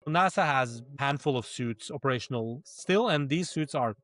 NASA has a handful of suits operational still, and these suits are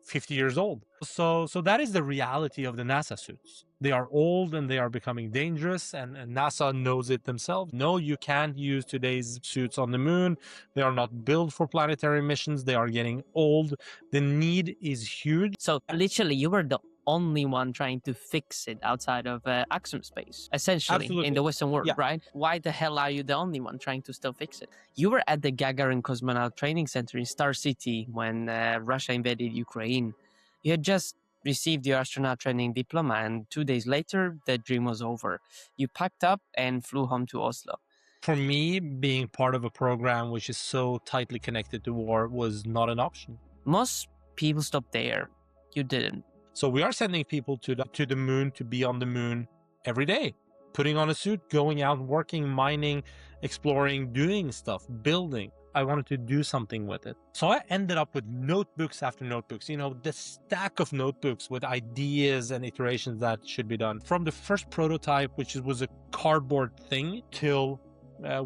50 years old. So that is the reality of the NASA suits. They are old and they are becoming dangerous, and NASA knows it themselves. No, you can't use today's suits on the moon. They are not built for planetary missions. They are getting old. The need is huge. So literally, you were the only one trying to fix it outside of Axum Space, essentially, Absolutely. in the Western world, Yeah. right? Why the hell are you the only one trying to still fix it? You were at the Gagarin Cosmonaut Training Center in Star City when Russia invaded Ukraine. You had just received your astronaut training diploma, and 2 days later, the dream was over. You packed up and flew home to Oslo. For me, being part of a program which is so tightly connected to war was not an option. Most people stopped there. You didn't. So we are sending people to the moon, to be on the moon every day, putting on a suit, going out, working, mining, exploring, doing stuff, building. I wanted to do something with it. So I ended up with notebooks after notebooks, the stack of notebooks with ideas and iterations that should be done. From the first prototype, which was a cardboard thing, till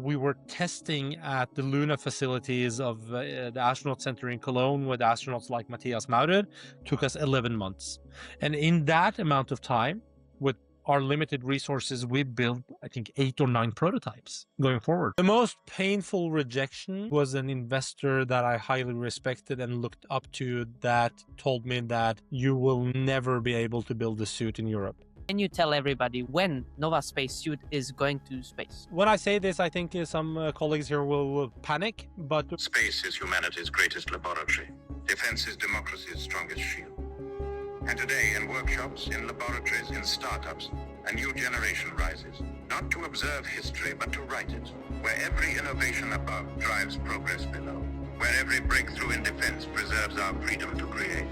we were testing at the Luna facilities of the Astronaut Center in Cologne with astronauts like Matthias Maurer. Took us 11 months. And in that amount of time, with our limited resources, we built, I think, 8 or 9 prototypes going forward. The most painful rejection was an investor that I highly respected and looked up to, that told me that you will never be able to build a suit in Europe. Can you tell everybody when Nåva Spacesuit is going to space? When I say this, I think some colleagues here will panic, but Space is humanity's greatest laboratory. Defense is democracy's strongest shield. And today, in workshops, in laboratories, in startups, a new generation rises. Not to observe history, but to write it. Where every innovation above drives progress below. Where every breakthrough in defense preserves our freedom to create.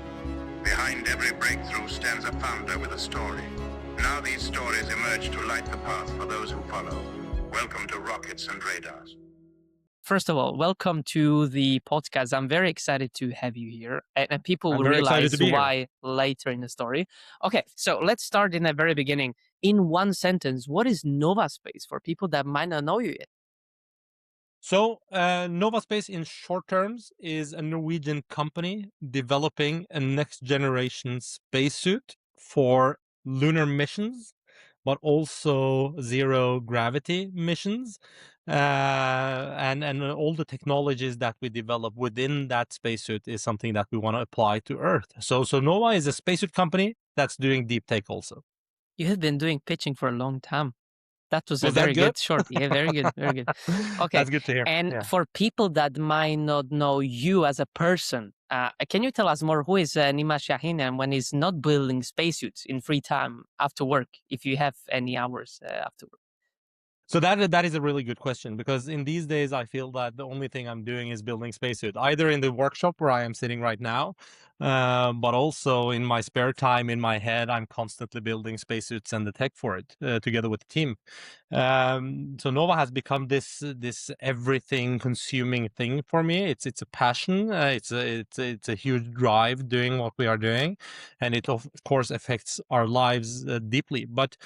Behind every breakthrough stands a founder with a story. Now these stories emerge to light the path for those who follow. Welcome to Rockets and Radars. First of all, welcome to the podcast. I'm very excited to have you here, and people will realize why later in the story. Okay, so let's start in the very beginning. In one sentence, what is Nåva Space for people that might not know you yet? So, Nåva Space in short terms is a Norwegian company developing a next generation spacesuit for lunar missions, but also zero gravity missions. And all the technologies that we develop within that spacesuit is something that we want to apply to Earth. So Nåva is a spacesuit company that's doing deep tech also. You have been doing pitching for a long time. That was a very good short. Yeah, very good, very good. Okay, that's good to hear. And for people that might not know you as a person, can you tell us more? Who is Nima Shahinian when he's not building spacesuits in free time after work, if you have any hours after work? So that is a really good question, because in these days I feel that the only thing I'm doing is building spacesuit, either in the workshop where I am sitting right now, but also in my spare time in my head, I'm constantly building spacesuits and the tech for it together with the team. So Nåva has become this everything consuming thing for me. It's a passion. It's a huge drive doing what we are doing, and it of course affects our lives deeply. But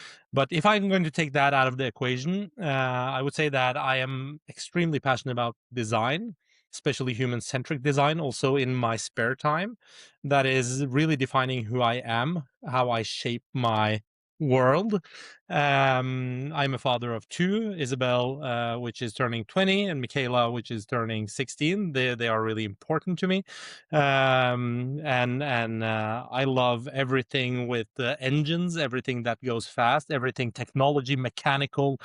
if I'm going to take that out of the equation, I would say that I am extremely passionate about design, especially human-centric design, also in my spare time. That is really defining who I am, how I shape my world. I'm a father of 2, Isabel, which is turning 20, and Michaela, which is turning 16. They are really important to me. I love everything with engines, everything that goes fast, everything technology, mechanical,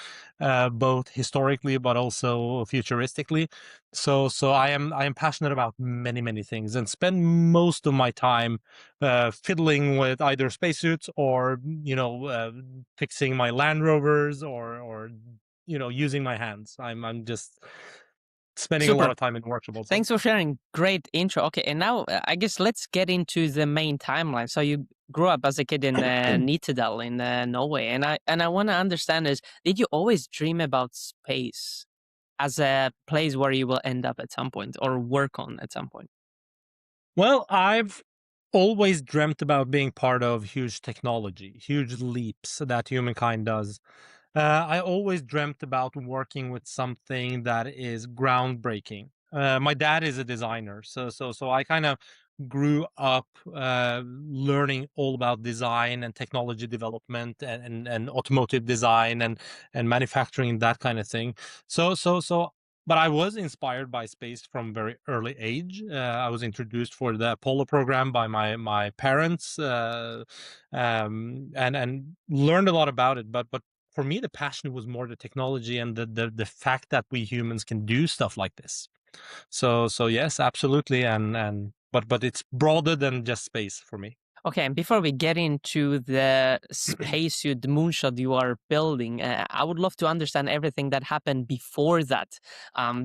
both historically but also futuristically. So I am passionate about many things, and spend most of my time fiddling with either spacesuits or fixing my Land Rovers or using my hands. I'm just spending a lot of time in workshop also. Thanks for sharing. Great intro. Okay, and now I guess let's get into the main timeline. So you grew up as a kid in Nittedal in Norway, and I want to understand is, did you always dream about space as a place where you will end up at some point or work on at some point? Well, I've always dreamt about being part of huge technology, huge leaps that humankind does. I always dreamt about working with something that is groundbreaking. My dad is a designer, so I kind of grew up learning all about design and technology development and automotive design and manufacturing, that kind of thing. So but I was inspired by space from very early age. I was introduced for the Apollo program by my parents, and learned a lot about it. But for me, the passion was more the technology and the fact that we humans can do stuff like this. So yes, absolutely, and but it's broader than just space for me. Okay, and before we get into the spacesuit, the moonshot you are building, I would love to understand everything that happened before that,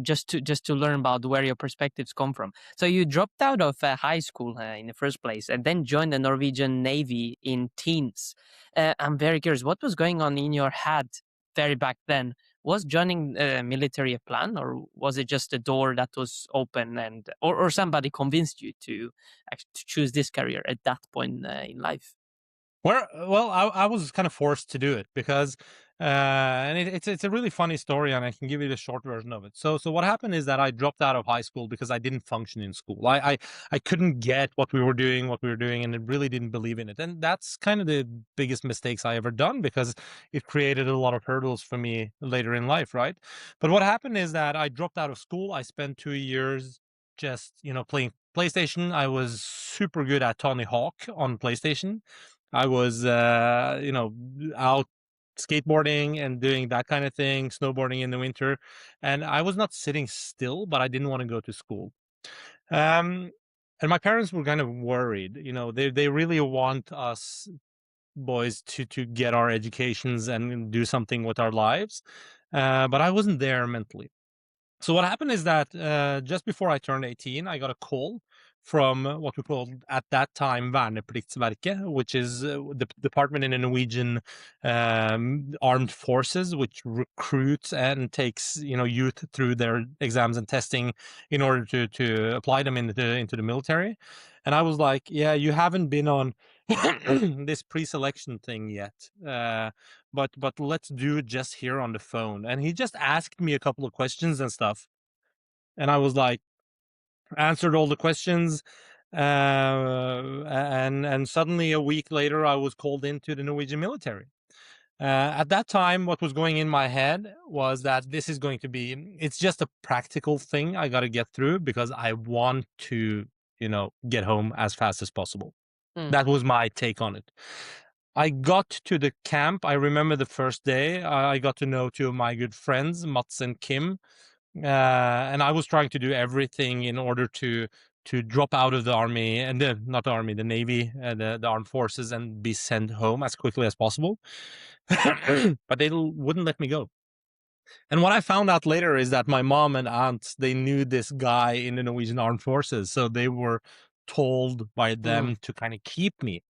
just to learn about where your perspectives come from. So you dropped out of high school in the first place, and then joined the Norwegian Navy in teens. I'm very curious, what was going on in your head very back then? Was joining military a plan, or was it just a door that was open, and or somebody convinced you to choose this career at that point in life? Well, I was kind of forced to do it because, and it's a really funny story, and I can give you the short version of it. So what happened is that I dropped out of high school because I didn't function in school. I couldn't get what we were doing, and it really didn't believe in it. And that's kind of the biggest mistakes I ever done, because it created a lot of hurdles for me later in life, right? But what happened is that I dropped out of school. I spent 2 years just playing PlayStation. I was super good at Tony Hawk on PlayStation. I was, out skateboarding and doing that kind of thing, snowboarding in the winter, and I was not sitting still, but I didn't want to go to school. Um, and my parents were kind of worried. They really want us boys to get our educations and do something with our lives, but I wasn't there mentally. So what happened is that just before I turned 18, I got a call from what we called at that time Vernepliktsverket, which is the department in the Norwegian armed forces, which recruits and takes youth through their exams and testing in order to apply them into the military. And I was like, yeah, you haven't been on this pre-selection thing yet. But let's do it just here on the phone. And he just asked me a couple of questions and stuff, and I was like, answered all the questions, and suddenly a week later I was called into the Norwegian military. At that time, what was going in my head was that it's just a practical thing I got to get through because I want to get home as fast as possible. That was my take on it. I got to the camp. I remember the first day. I got to know two of my good friends, Mats and Kim, and I was trying to do everything in order to drop out of the army and not the army, the Navy, the armed forces, and be sent home as quickly as possible. But they wouldn't let me go. And what I found out later is that my mom and aunts, they knew this guy in the Norwegian armed forces, so they were told by them to kind of keep me.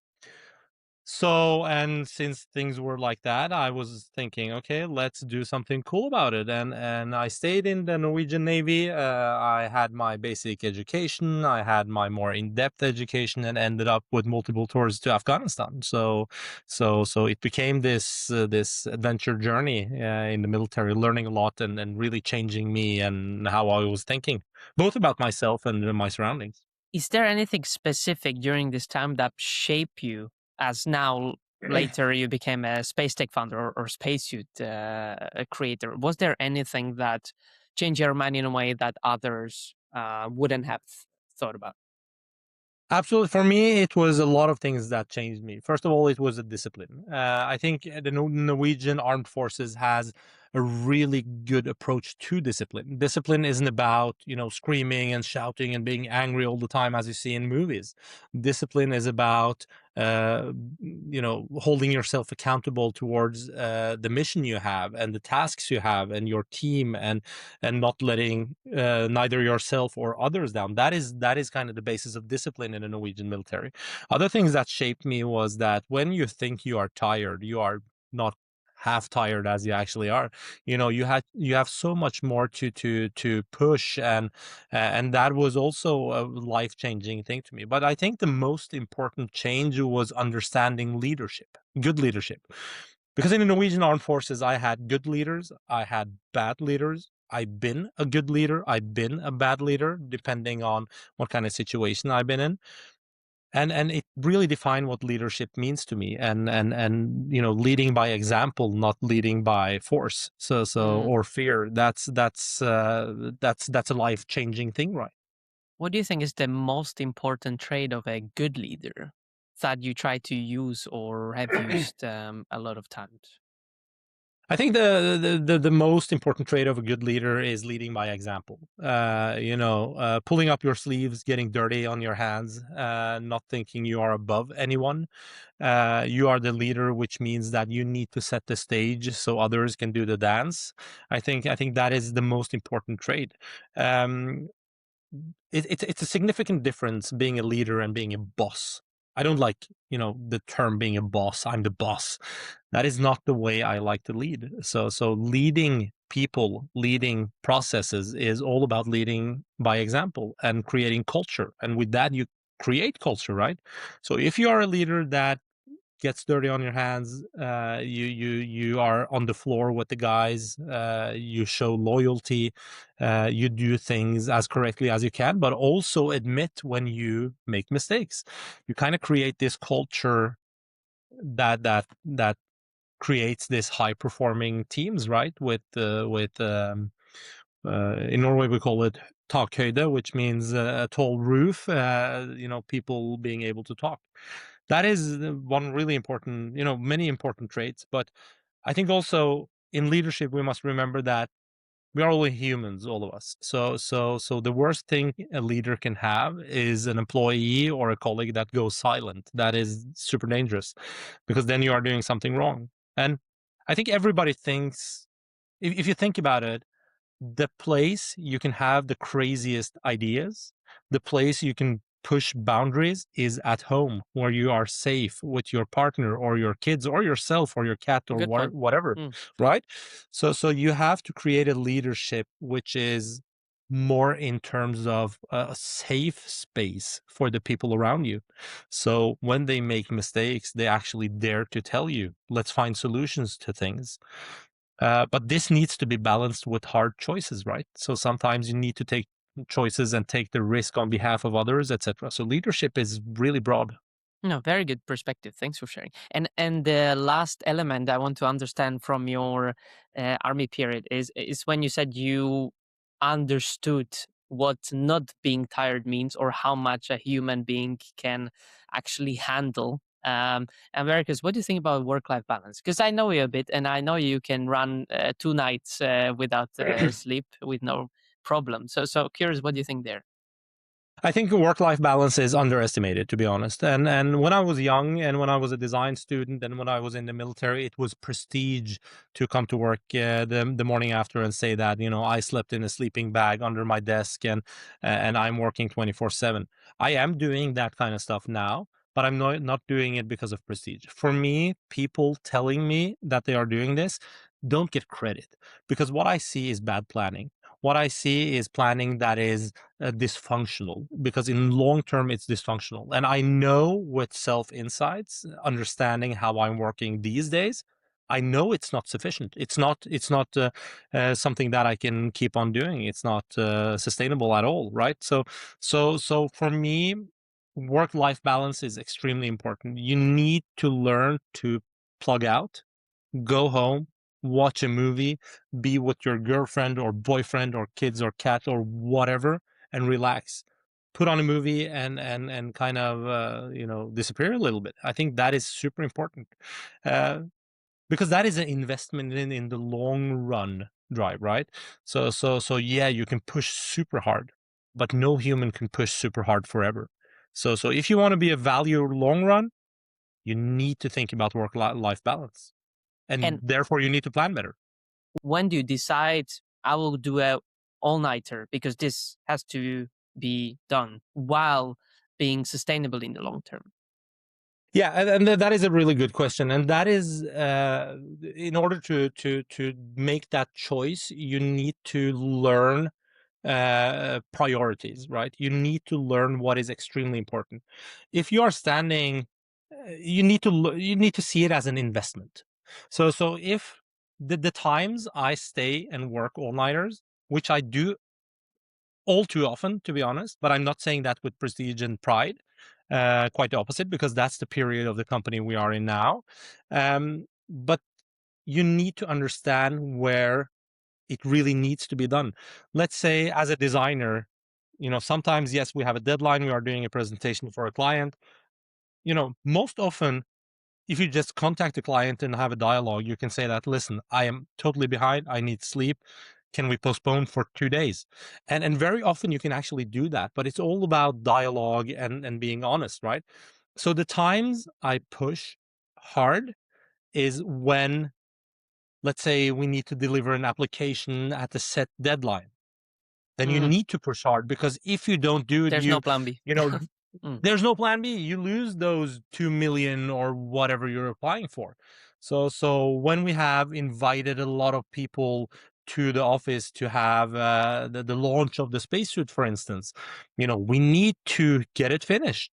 So, and since things were like that, I was thinking, okay, let's do something cool about it. And I stayed in the Norwegian Navy. I had my basic education, I had my more in-depth education, and ended up with multiple tours to Afghanistan. So it became this adventure journey in the military, learning a lot and really changing me and how I was thinking, both about myself and my surroundings. Is there anything specific during this time that shaped you, as now later you became a space tech founder or spacesuit creator? Was there anything that changed your mind in a way that others wouldn't have thought about? Absolutely. For me, it was a lot of things that changed me. First of all, it was a discipline. I think the Norwegian Armed Forces has a really good approach to discipline. Discipline isn't about, screaming and shouting and being angry all the time as you see in movies. Discipline is about, holding yourself accountable towards the mission you have and the tasks you have and your team, and not letting neither yourself or others down. That is kind of the basis of discipline in the Norwegian military. Other things that shaped me was that when you think you are tired, you are not half tired as you actually are. You have so much more to push, and that was also a life-changing thing to me. But I think the most important change was understanding leadership, good leadership. Because in the Norwegian Armed Forces, I had good leaders, I had bad leaders, I've been a good leader, I've been a bad leader, depending on what kind of situation I've been in. And it really defined what leadership means to me, and leading by example, not leading by force, or fear. That's a life-changing thing, right? What do you think is the most important trait of a good leader that you try to use or have used a lot of times? I think the most important trait of a good leader is leading by example. Pulling up your sleeves, getting dirty on your hands, not thinking you are above anyone. You are the leader, which means that you need to set the stage so others can do the dance. I think that is the most important trait. It's a significant difference being a leader and being a boss. I don't like, the term being a boss. I'm the boss. That is not the way I like to lead. So leading people, leading processes is all about leading by example and creating culture. And with that, you create culture, right? So if you are a leader that gets dirty on your hands, you are on the floor with the guys, you show loyalty, you do things as correctly as you can, but also admit when you make mistakes. You kind of create this culture that creates this high performing teams, right? In Norway we call it takhøyde, which means a tall roof, people being able to talk. That is one really important, many important traits. But I think also in leadership, we must remember that we are only humans, all of us. So the worst thing a leader can have is an employee or a colleague that goes silent. That is super dangerous, because then you are doing something wrong. And I think everybody thinks, if you think about it, the place you can have the craziest ideas, the place you can push boundaries is at home, where you are safe with your partner or your kids or yourself or your cat or Good point. whatever, right? So you have to create a leadership which is more in terms of a safe space for the people around you. So when they make mistakes, they actually dare to tell you, let's find solutions to things. But this needs to be balanced with hard choices, right? So sometimes you need to take choices and take the risk on behalf of others, etc. So leadership is really broad. No, very good perspective. Thanks for sharing. And the last element I want to understand from your army period is when you said you understood what not being tired means, or how much a human being can actually handle. And Americus, what do you think about work-life balance? Because I know you a bit, and I know you can run 2 nights without sleep with no problem. So curious, what do you think there? I think work-life balance is underestimated, to be honest. And when I was young, and when I was a design student, and when I was in the military, it was prestige to come to work the morning after and say that, I slept in a sleeping bag under my desk, and I'm working 24/7. I am doing that kind of stuff now, but I'm not doing it because of prestige. For me, people telling me that they are doing this don't get credit, because what I see is bad planning. What I see is planning that is dysfunctional, because in long term it's dysfunctional. And I know with self insights, understanding how I'm working these days, I know it's not sufficient. It's not something that I can keep on doing. It's not sustainable at all, right? So for me, work-life balance is extremely important. You need to learn to plug out, go home, watch a movie, be with your girlfriend or boyfriend or kids or cat or whatever, and relax. Put on a movie and kind of disappear a little bit. I think that is super important, uh, because that is an investment in the long run drive, right? So yeah, you can push super hard, but no human can push super hard forever. So if you want to be a value long run, you need to think about work-life balance, and And therefore you need to plan better. when do you decide I will do a all-nighter because this has to be done while being sustainable in the long term? Yeah, and that is a really good question, and that is in order to make that choice, you need to learn priorities, right? You need to learn what is extremely important. If you are standing, you need to see it as an investment. So if the times I stay and work all nighters, which I do all too often, to be honest, but I'm not saying that with prestige and pride. Quite the opposite, because that's the period of the company we are in now. But you need to understand where it really needs to be done. Let's say, as a designer, sometimes, yes, we have a deadline, we are doing a presentation for a client. Most often, if you just contact the client and have a dialogue, you can say that, listen, I am totally behind, I need sleep. Can we postpone for 2 days? And very often you can actually do that, but it's all about dialogue and being honest, right? So the times I push hard is when, let's say, we need to deliver an application at a set deadline. Then you need to push hard, because if you don't do it, There's no plan B. There's no plan B. You lose those 2 million or whatever you're applying for. So when we have invited a lot of people to the office to have the launch of the spacesuit, for instance, we need to get it finished.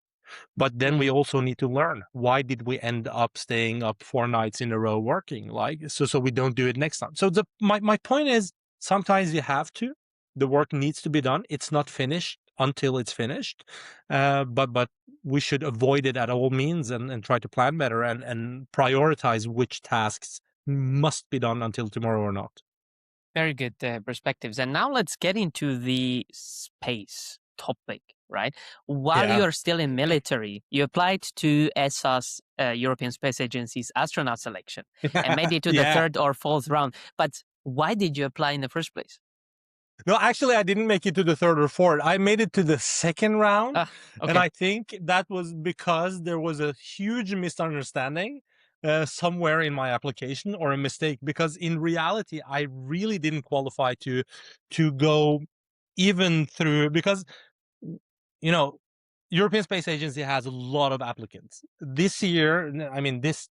But then we also need to learn, why did we end up staying up 4 nights in a row working? So we don't do it next time. So my point is, sometimes you have to. The work needs to be done. It's not finished until it's finished. But we should avoid it at all means, and try to plan better and prioritize which tasks must be done until tomorrow or not. Very good perspectives. And now let's get into the space topic, right? While Yeah. you're still in military, you applied to ESA's European Space Agency's astronaut selection and made it to the Yeah. 3rd or 4th round. But why did you apply in the first place? No, actually, I didn't make it to the 3rd or 4th. I made it to the 2nd round. Okay. And I think that was because there was a huge misunderstanding somewhere in my application, or a mistake, because in reality, I really didn't qualify to go even through, because, European Space Agency has a lot of applicants. This year, this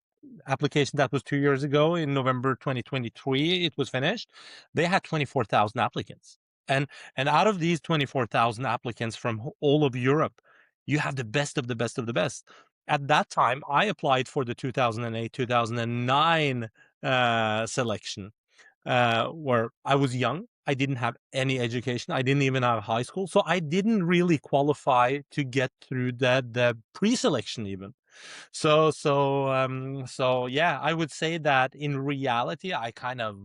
application that was 2 years ago, in November 2023, it was finished. They had 24,000 applicants. And out of these 24,000 applicants from all of Europe, you have the best of the best of the best. At that time, I applied for the 2008-2009 selection, where I was young. I didn't have any education. I didn't even have high school. So I didn't really qualify to get through the pre-selection even. So yeah, I would say that in reality, I kind of,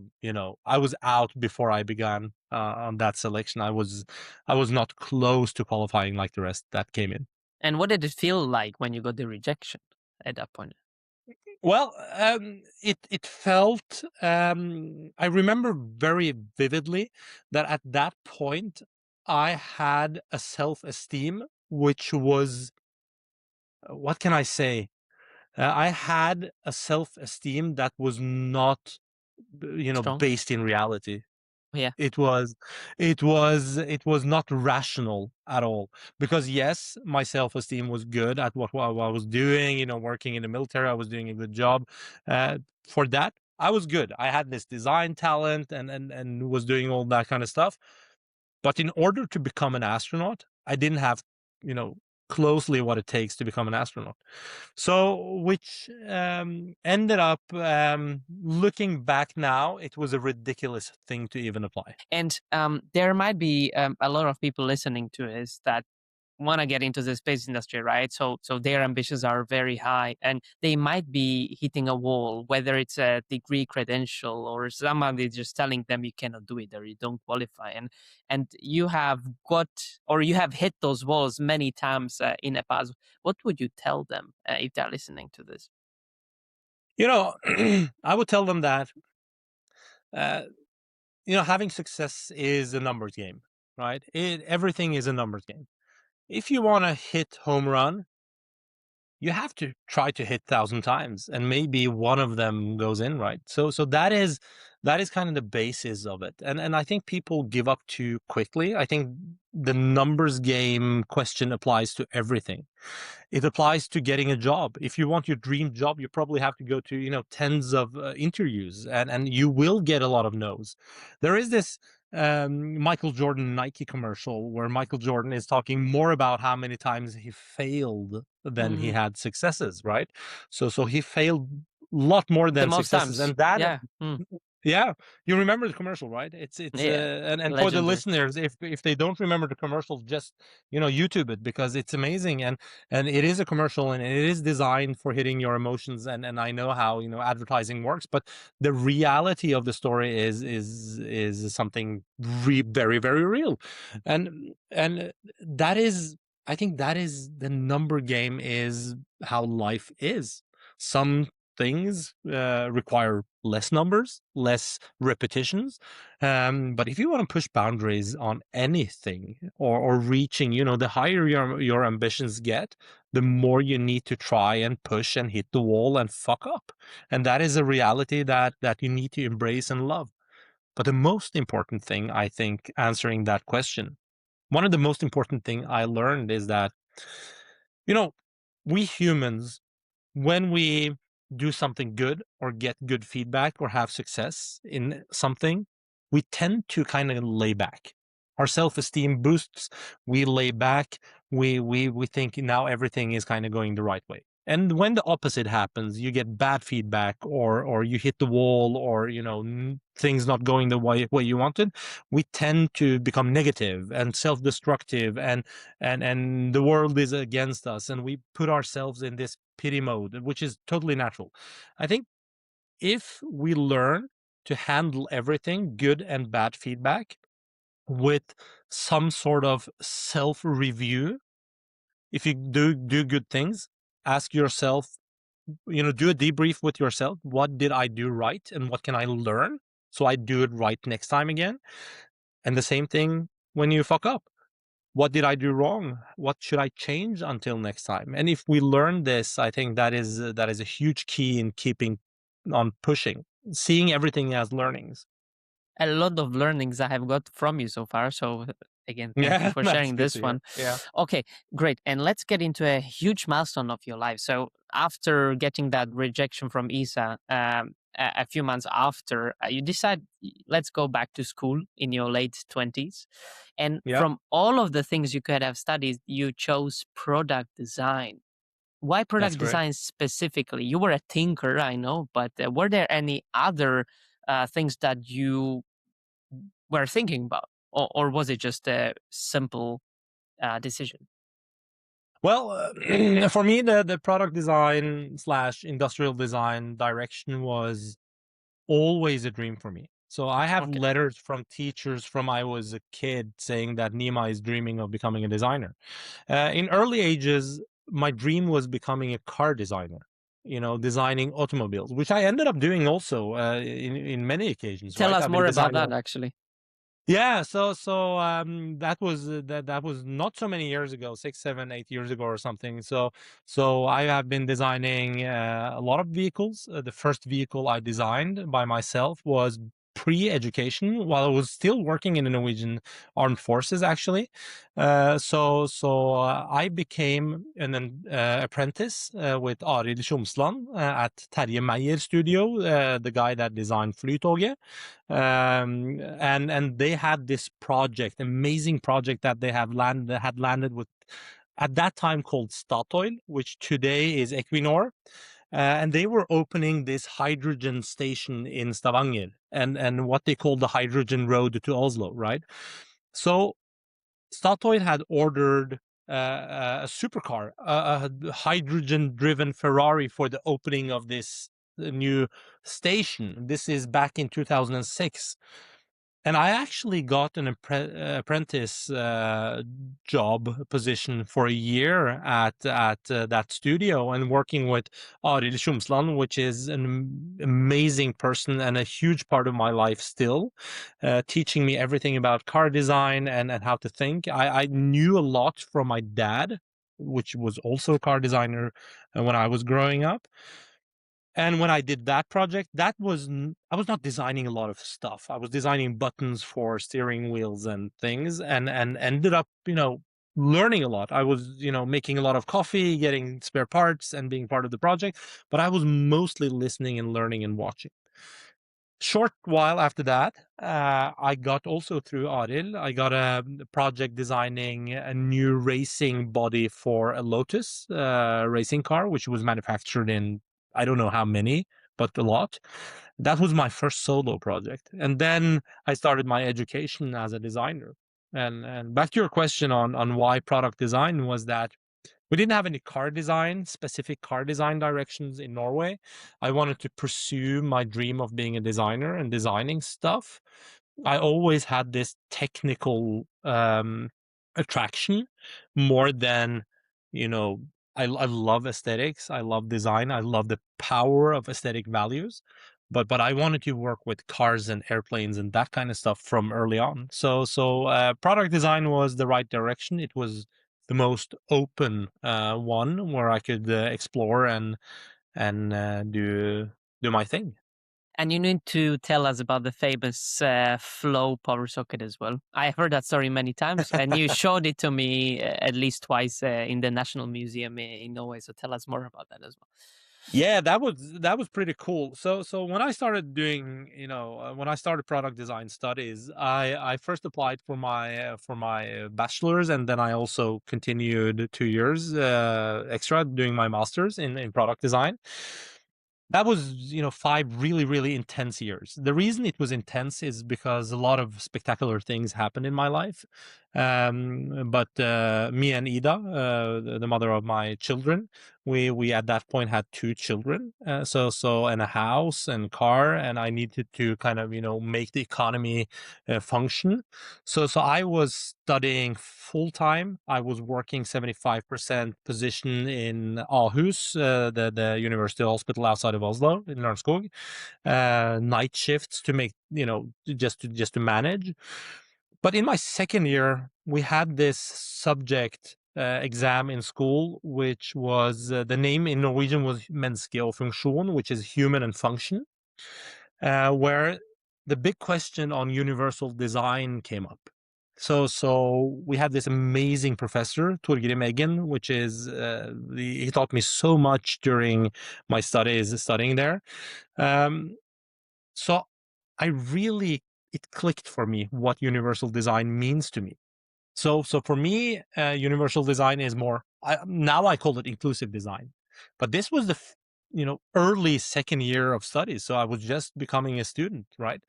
I was out before I began on that selection. I was not close to qualifying like the rest that came in. And what did it feel like when you got the rejection at that point? Well, it felt, I remember very vividly that at that point, I had a self-esteem, which was, what can I say? I had a self-esteem that was not, Strong? based in reality. Yeah. It was not rational at all, because yes, my self-esteem was good at what I was doing, working in the military. I was doing a good job. For that, I was good. I had this design talent and was doing all that kind of stuff. But in order to become an astronaut, I didn't have, closely what it takes to become an astronaut. So, which ended up, looking back now, it was a ridiculous thing to even apply. And there might be a lot of people listening to this that want to get into the space industry, right? So their ambitions are very high, and they might be hitting a wall, whether it's a degree credential or somebody just telling them you cannot do it or you don't qualify. And you have hit those walls many times in the past. What would you tell them if they're listening to this? I would tell them that, having success is a numbers game, right? Everything is a numbers game. If you want to hit home run, you have to try to hit 1,000 times, and maybe one of them goes in, right? So that is kind of the basis of it. And I think people give up too quickly. I think the numbers game question applies to everything. It applies to getting a job. If you want your dream job, you probably have to go to, tens of interviews, and you will get a lot of no's. There is this Michael Jordan Nike commercial where Michael Jordan is talking more about how many times he failed than he had successes, right? So he failed a lot more than The most successes. times. And that, Yeah. Yeah, you remember the commercial, right? It's Yeah, and for the legendary. listeners, if they don't remember the commercial, just YouTube it, because it's amazing, and it is a commercial, and it is designed for hitting your emotions, and I know how advertising works, but the reality of the story is something very, very real, and that is, I think that is the number game, is how life is. Some things require less numbers, less repetitions. But if you want to push boundaries on anything, or reaching, the higher your ambitions get, the more you need to try and push and hit the wall and fuck up. And that is a reality that you need to embrace and love. But the most important thing, I think, answering that question, one of the most important thing I learned is that, we humans, when we do something good or get good feedback or have success in something, we tend to kind of lay back. Our self-esteem boosts. We lay back. We think now everything is kind of going the right way. And when the opposite happens, you get bad feedback, or you hit the wall, or things not going the way you wanted. We tend to become negative and self-destructive, and the world is against us, and we put ourselves in this pity mode, which is totally natural. I think if we learn to handle everything, good and bad feedback, with some sort of self-review, if you do good things, ask yourself, do a debrief with yourself. What did I do right, and what can I learn so I do it right next time again? And the same thing when you fuck up. What did I do wrong? What should I change until next time? And if we learn this, I think that is a huge key in keeping on pushing, seeing everything as learnings. A lot of learnings I have got from you so far. So again, thank you Yeah, for that's sharing good this to one. hear. Yeah. Okay, great. And let's get into a huge milestone of your life. So after getting that rejection from ESA, a few months after, you decide, let's go back to school in your late 20s. And Yeah. from all of the things you could have studied, you chose product design. Why That's product correct. design specifically? You were a thinker, I know, but were there any other things that you were thinking about, or was it just a simple decision? Well, for me, the product design / industrial design direction was always a dream for me. So I have Okay. letters from teachers from I was a kid saying that Nima is dreaming of becoming a designer. In early ages, my dream was becoming a car designer, designing automobiles, which I ended up doing also in many occasions, Tell right? us I've been more about designing. that, actually. Yeah, that was that was not so many years ago, 6, 7, 8 years ago or something. So I have been designing a lot of vehicles. The first vehicle I designed by myself was pre-education, while I was still working in the Norwegian Armed Forces, actually. I became an apprentice with Arild Tjomsland at Terje Meyer Studio, the guy that designed Flytoget. And they had this project, amazing project, that they had landed with, at that time, called Statoil, which today is Equinor. And they were opening this hydrogen station in Stavanger, and what they called the hydrogen road to Oslo, right? So Statoil had ordered a supercar, a hydrogen-driven Ferrari, for the opening of this new station. This is back in 2006. And I actually got an apprentice job position for a year at that studio, and working with Arild Tjomsland, which is an amazing person and a huge part of my life still, teaching me everything about car design and how to think. I knew a lot from my dad, which was also a car designer when I was growing up. And when I did that project, I was not designing a lot of stuff. I was designing buttons for steering wheels and things, and ended up, learning a lot. I was, making a lot of coffee, getting spare parts, and being part of the project, but I was mostly listening and learning and watching. Short while after that, I got also through Arild, I got a project designing a new racing body for a Lotus racing car, which was manufactured in, I don't know how many, but a lot. That was my first solo project. And then I started my education as a designer. And back to your question on why product design, was that we didn't have any specific car design directions in Norway. I wanted to pursue my dream of being a designer and designing stuff. I always had this technical attraction more than, you know, I love aesthetics. I love design. I love the power of aesthetic values. But I wanted to work with cars and airplanes and that kind of stuff from early on. So product design was the right direction. It was the most open one where I could explore and do my thing. And you need to tell us about the famous flow power socket as well. I have heard that story many times, and you showed it to me at least twice in the National Museum in Norway. So tell us more about that as well. Yeah, that was pretty cool. So when I started doing, when I started product design studies, I first applied for my bachelor's, and then I also continued 2 years extra doing my master's in product design. That was 5 really, really intense years. The reason it was intense is because a lot of spectacular things happened in my life. But me and Ida, the mother of my children, we at that point had 2 children, so and a house and car, and I needed to kind of make the economy function. So I was studying full time. I was working 75% position in Aarhus, the university hospital outside of Oslo in Lørenskog, night shifts to make just to manage. But in my second year, we had this subject exam in school, which was the name in Norwegian was menneske og funksjon, which is human and function, where the big question on universal design came up. So we had this amazing professor, Torgrim Eggen, which is he taught me so much during my studying there. So it clicked for me what universal design means to me. So for me, universal design is more, now I call it inclusive design. But this was the early second year of studies, so I was just becoming a student, right?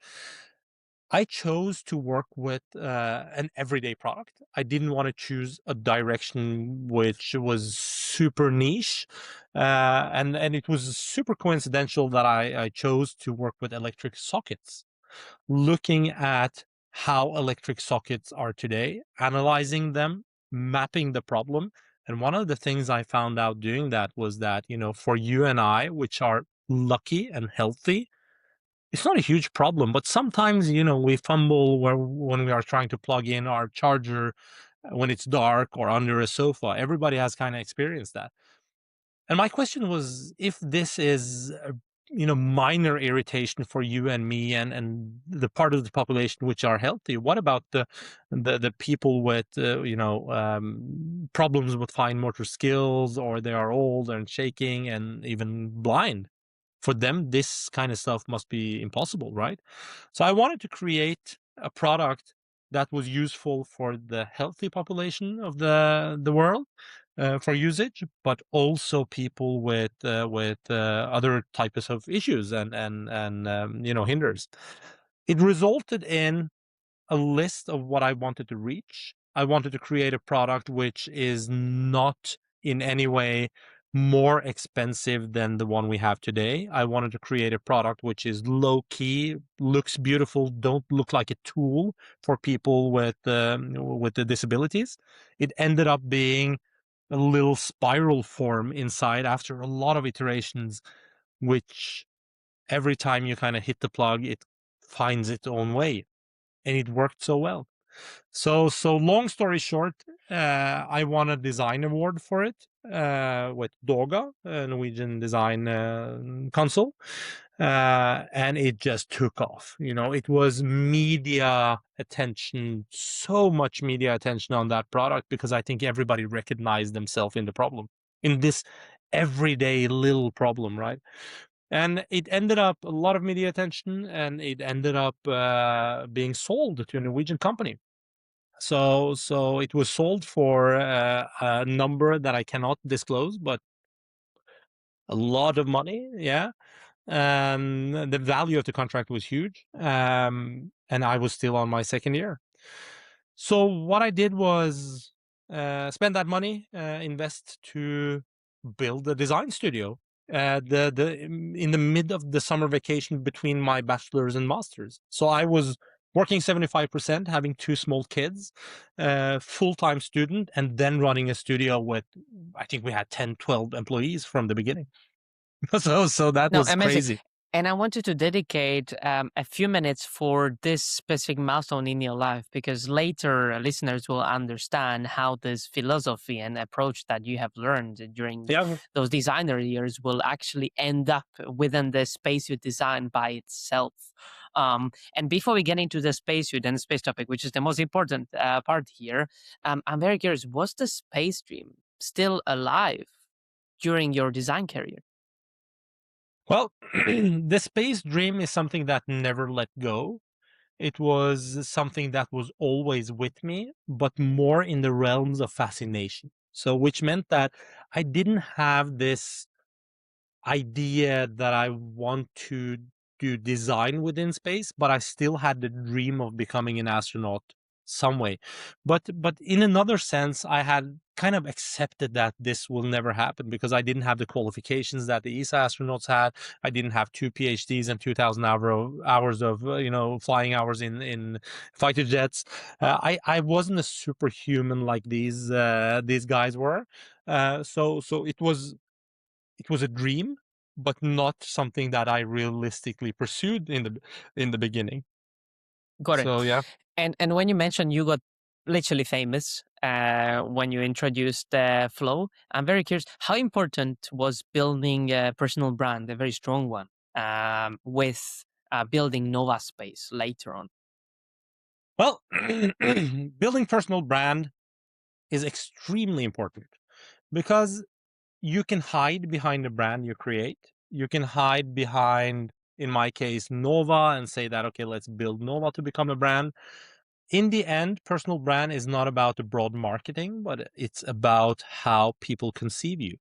I chose to work with an everyday product. I didn't want to choose a direction which was super niche, and it was super coincidental that I chose to work with electric sockets, looking at how electric sockets are today, analyzing them, mapping the problem. And one of the things I found out doing that was that, for you and I, which are lucky and healthy, it's not a huge problem. But sometimes, we fumble when we are trying to plug in our charger when it's dark or under a sofa. Everybody has kind of experienced that. And my question was, if this is minor irritation for you and me and the part of the population which are healthy, what about the people with problems with fine motor skills, or they are old and shaking and even blind? For them, this kind of stuff must be impossible, right? So I wanted to create a product that was useful for the healthy population of the world, for usage, but also people with other types of issues and hinders. It resulted in a list of what I wanted to reach. I wanted to create a product which is not in any way more expensive than the one we have today. I wanted to create a product which is low key, looks beautiful, don't look like a tool for people with the disabilities. It ended up being a little spiral form inside after a lot of iterations, which every time you kind of hit the plug, it finds its own way, and it worked so well. So long story short, I won a design award for it with Doga, a Norwegian design council, and it just took off. It was media attention, so much media attention on that product, because I think everybody recognized themselves in the problem, in this everyday little problem, right? And it ended up a lot of media attention, and it ended up being sold to a Norwegian company. So it was sold for a number that I cannot disclose, but a lot of money, yeah. The value of the contract was huge, and I was still on my second year. So what I did was spend that money, invest to build a design studio. In the mid of the summer vacation between my bachelor's and master's. So I was working 75%, having two small kids, full-time student, and then running a studio with, I think we had 10, 12 employees from the beginning. So that No, was amazing. crazy. And I wanted to dedicate a few minutes for this specific milestone in your life, because later listeners will understand how this philosophy and approach that you have learned during Yeah. those designer years will actually end up within the spacesuit design by itself. And before we get into the spacesuit and the space topic, which is the most important part here, I'm very curious, was the space dream still alive during your design career? Well, the space dream is something that never let go. It was something that was always with me, but more in the realms of fascination. So, which meant that I didn't have this idea that I want to do design within space, but I still had the dream of becoming an astronaut some way. But in another sense, I had kind of accepted that this will never happen because I didn't have the qualifications that the ESA astronauts had. I didn't have 2 PhDs and 2,000 hours of flying hours in fighter jets. I wasn't a superhuman like these guys were. So it was a dream, but not something that I realistically pursued in the beginning. Got it. So yeah. And when you mentioned you got literally famous when you introduced Flow, I'm very curious, how important was building a personal brand, a very strong one, with building Nåva Space later on? Well, building personal brand is extremely important because you can hide behind the brand you create. You can hide behind, in my case, Nåva, and say that, okay, let's build Nåva to become a brand. In the end, personal brand is not about the broad marketing, but it's about how people conceive you.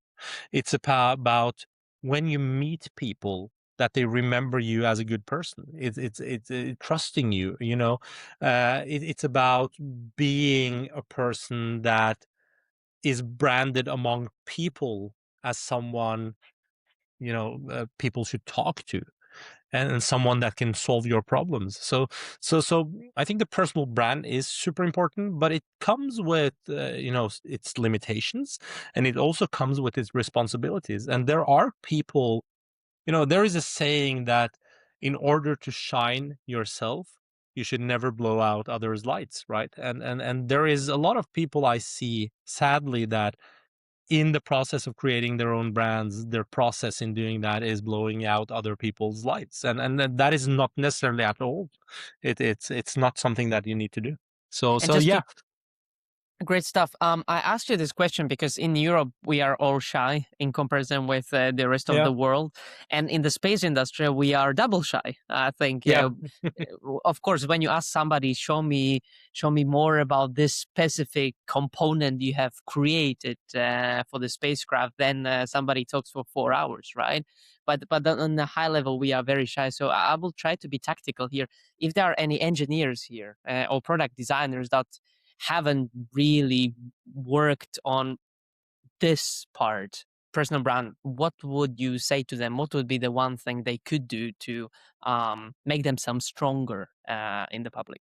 It's about when you meet people that they remember you as a good person. It's trusting you. It's about being a person that is branded among people as someone people should talk to, and someone that can solve your problems. So I think the personal brand is super important, but it comes with its limitations, and it also comes with its responsibilities. And there are people, there is a saying that in order to shine yourself, you should never blow out others' lights, right? And there is a lot of people I see, sadly, that in the process of creating their own brands, their process in doing that is blowing out other people's lights, and that is not necessarily at all. It's not something that you need to do. So And just yeah. Great stuff. I asked you this question because in Europe we are all shy in comparison with the rest of Yeah. the world, and in the space industry we are double shy. I think. Yeah. Of course, when you ask somebody, show me more about this specific component you have created for the spacecraft, then somebody talks for 4 hours, right? But on a high level, we are very shy. So I will try to be tactical here. If there are any engineers here or product designers that haven't really worked on this part, personal brand, what would you say to them? What would be the one thing they could do to make themselves stronger in the public?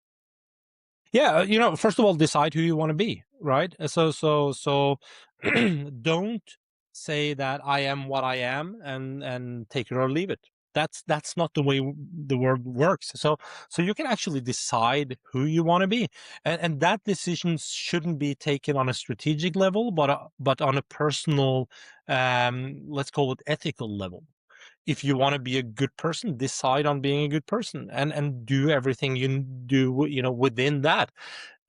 Yeah, first of all, decide who you want to be, right? So don't say that I am what I am and take it or leave it. That's not the way the world works. So you can actually decide who you want to be, and that decision shouldn't be taken on a strategic level, but on a personal, let's call it ethical level. If you want to be a good person, decide on being a good person and do everything you do, within that.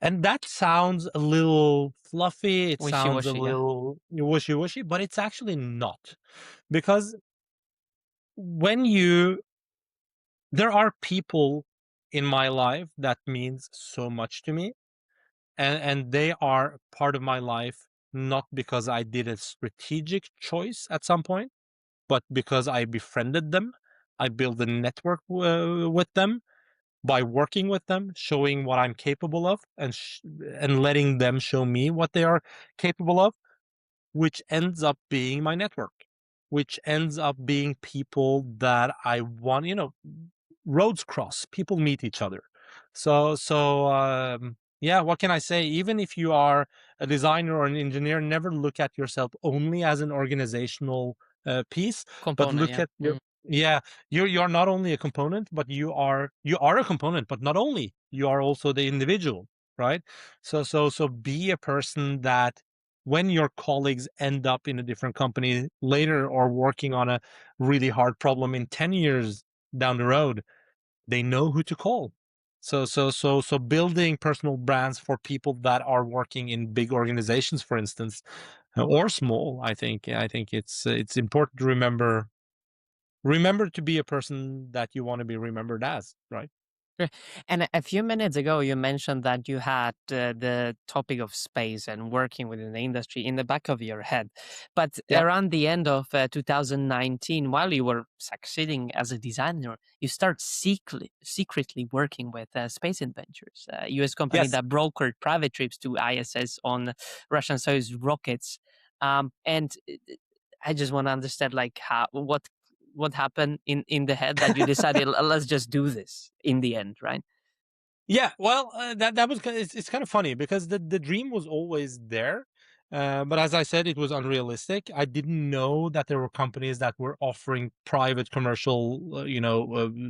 And that sounds a little fluffy. It sounds a Wishy-washy, yeah. little wishy-washy, but it's actually not. Because when you, there are people in my life that means so much to me, and they are part of my life, not because I did a strategic choice at some point, but because I befriended them, I build a network with them by working with them, showing what I'm capable of, and letting them show me what they are capable of, which ends up being my network, which ends up being people that I want, roads cross, people meet each other. Yeah, what can I say? Even if you are a designer or an engineer, never look at yourself only as an organizational piece, but Component, look yeah. at your, you're not only a component, but you are a component, but not only, you are also the individual, right? So be a person that when your colleagues end up in a different company later or working on a really hard problem in 10 years down the road, they know who to call. So building personal brands for people that are working in big organizations, for instance, or small, I think it's important to remember to be a person that you want to be remembered as, right? Sure. And a few minutes ago, you mentioned that you had the topic of space and working within the industry in the back of your head. But Yeah. around the end of 2019, while you were succeeding as a designer, you start secretly working with Space Adventures, a US company Yes. that brokered private trips to ISS on Russian Soyuz rockets. And I just want to understand, like, what happened in the head that you decided let's just do this in the end, right? Yeah, well, that was it's kind of funny because the dream was always there, but as I said, it was unrealistic. I didn't know that there were companies that were offering private commercial,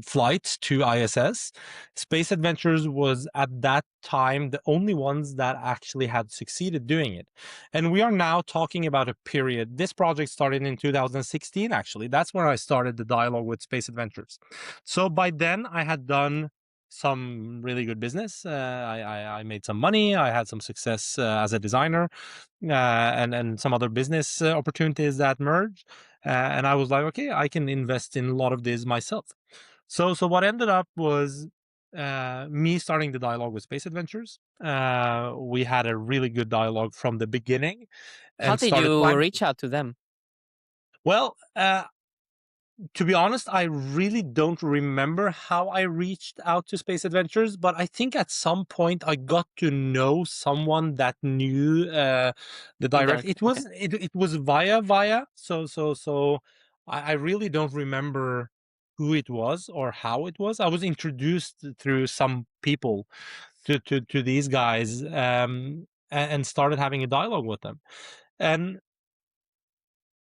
flights to ISS. Space Adventures was at that time the only ones that actually had succeeded doing it, and we are now talking about a period. This project started in 2016. Actually, that's when I started the dialogue with Space Adventures. So by then, I had done some really good business. I made some money. I had some success as a designer, and some other business opportunities that merged. And I was like, okay, I can invest in a lot of this myself. So what ended up was me starting the dialogue with Space Adventures. We had a really good dialogue from the beginning, How and did started you planning. reach out to them? Well, to be honest, I really don't remember how I reached out to Space Adventures, but I think at some point I got to know someone that knew the direct. It Okay. was it was via. So I really don't remember who it was or how it was. I was introduced through some people to these guys, and started having a dialogue with them, and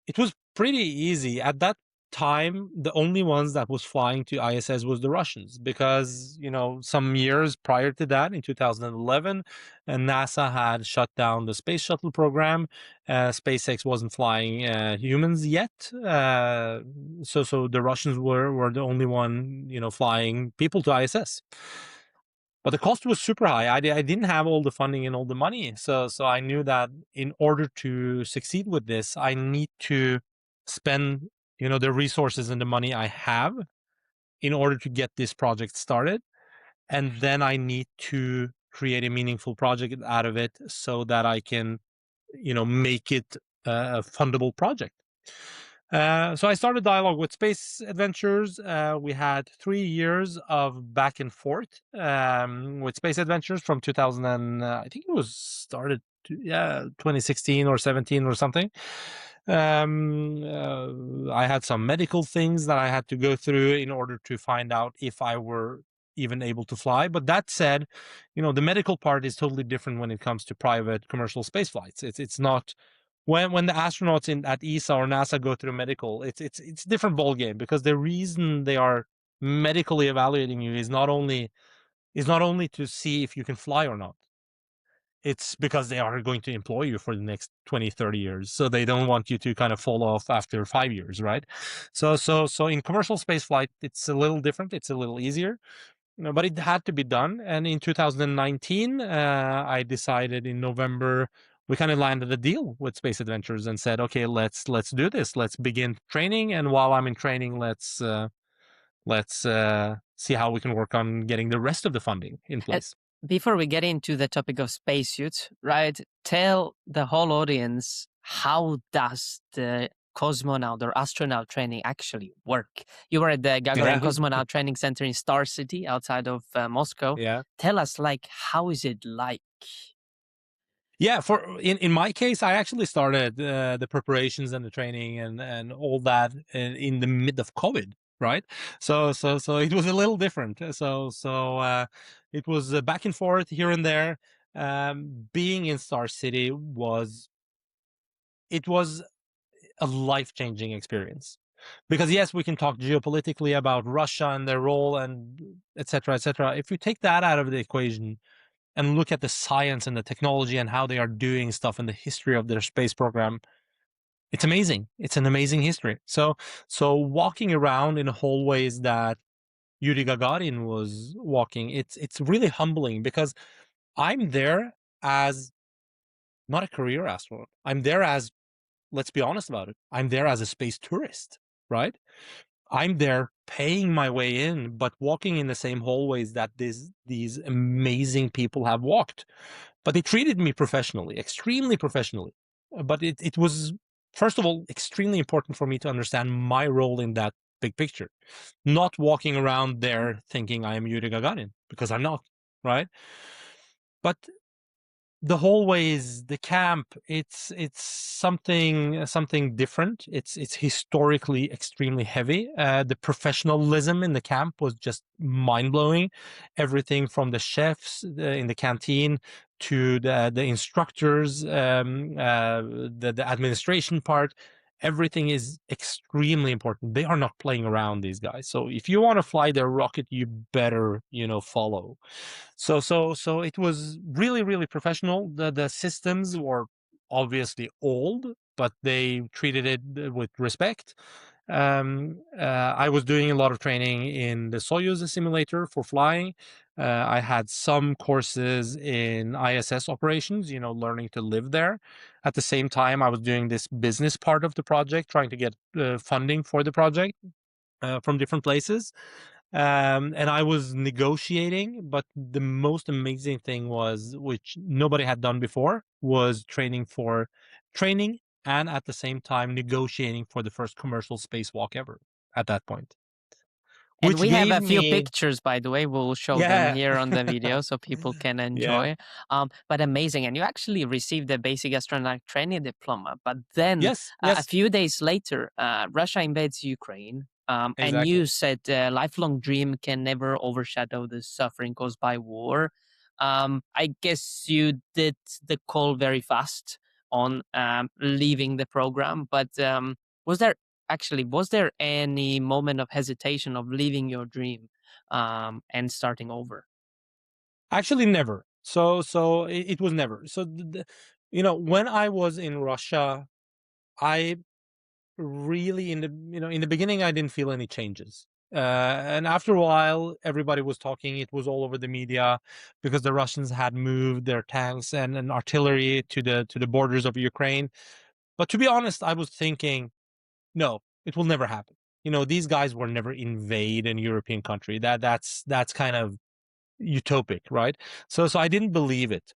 it was pretty easy. At that time, the only ones that was flying to ISS was the Russians, because, some years prior to that, in 2011, NASA had shut down the space shuttle program. SpaceX wasn't flying humans yet. So the Russians were the only one, flying people to ISS. But the cost was super high. I didn't have all the funding and all the money. So I knew that in order to succeed with this, I need to spend, the resources and the money I have in order to get this project started. And then I need to create a meaningful project out of it so that I can, make it a fundable project. So I started dialogue with Space Adventures. We had 3 years of back and forth with Space Adventures from 2000, and I think it was started 2016 or 17 or something. I had some medical things that I had to go through in order to find out if I were even able to fly. But that said, the medical part is totally different when it comes to private commercial space flights. It's not when the astronauts at ESA or NASA go through medical, it's a different ball game, because the reason they are medically evaluating you is not only to see if you can fly or not. It's because they are going to employ you for the next 20, 30 years. So they don't want you to kind of fall off after 5 years, right? So in commercial space flight, it's a little different. It's a little easier. But it had to be done. And in 2019, I decided in November, we kind of landed a deal with Space Adventures and said, okay, let's do this. Let's begin training. And while I'm in training, let's see how we can work on getting the rest of the funding in place. Before we get into the topic of spacesuits, right? Tell the whole audience, how does the cosmonaut or astronaut training actually work? You were at the Gagarin Yeah. Cosmonaut Training Center in Star City outside of Moscow. Yeah. Tell us, like, how is it like? Yeah, in my case, I actually started the preparations and the training and all that in the mid of COVID, right? So it was a little different. It was back and forth here and there. Being in Star City was a life-changing experience, because yes, we can talk geopolitically about Russia and their role and etc. etc. If you take that out of the equation and look at the science and the technology and how they are doing stuff in the history of their space program, it's amazing. It's an amazing history. So walking around in hallways that Yuri Gagarin was walking, it's really humbling, because I'm there as not a career astronaut. I'm there as, let's be honest about it, I'm there as a space tourist, right? I'm there paying my way in, but walking in the same hallways that these amazing people have walked. But they treated me professionally, extremely professionally. But it was, first of all, extremely important for me to understand my role in that big picture. Not walking around there thinking I am Yuri Gagarin, because I'm not, right? But the hallways, the camp, it's something different. It's historically extremely heavy. The professionalism in the camp was just mind blowing. Everything from the chefs in the canteen to the instructors, the administration part. Everything is extremely important. They are not playing around, these guys. So if you want to fly their rocket, you better, follow. So it was really, really professional. The systems were obviously old, but they treated it with respect. I was doing a lot of training in the Soyuz simulator for flying. I had some courses in ISS operations, learning to live there. At the same time, I was doing this business part of the project, trying to get funding for the project from different places. And I was negotiating, but the most amazing thing was, which nobody had done before, was training and at the same time negotiating for the first commercial spacewalk ever at that point. And Which we have gave a few me, pictures, by the way. We'll show them yeah, here on the video so people can yeah, enjoy. But amazing. And you actually received the basic astronaut training diploma. But then yes, a yes, few days later, Russia invades Ukraine. And exactly. you said lifelong dream can never overshadow the suffering caused by war. I guess you did the call very fast on leaving the program. But was there any moment of hesitation of leaving your dream and starting over? Actually, never. So it was never. So when I was in Russia, I really in the beginning I didn't feel any changes, and after a while everybody was talking. It was all over the media, because the Russians had moved their tanks and artillery to the borders of Ukraine. But to be honest, I was thinking, no, it will never happen. These guys will never invade an European country. That's kind of utopic, right? So I didn't believe it.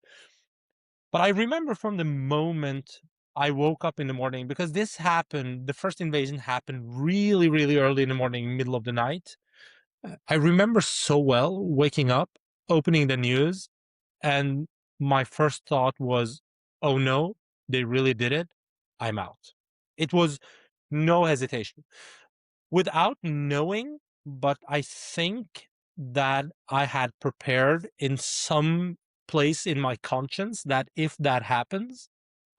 But I remember from the moment I woke up in the morning, because the first invasion happened really, really early in the morning, middle of the night. I remember so well waking up, opening the news, and my first thought was, oh no, they really did it. I'm out. It was no hesitation, without knowing, but I think that I had prepared in some place in my conscience that if that happens,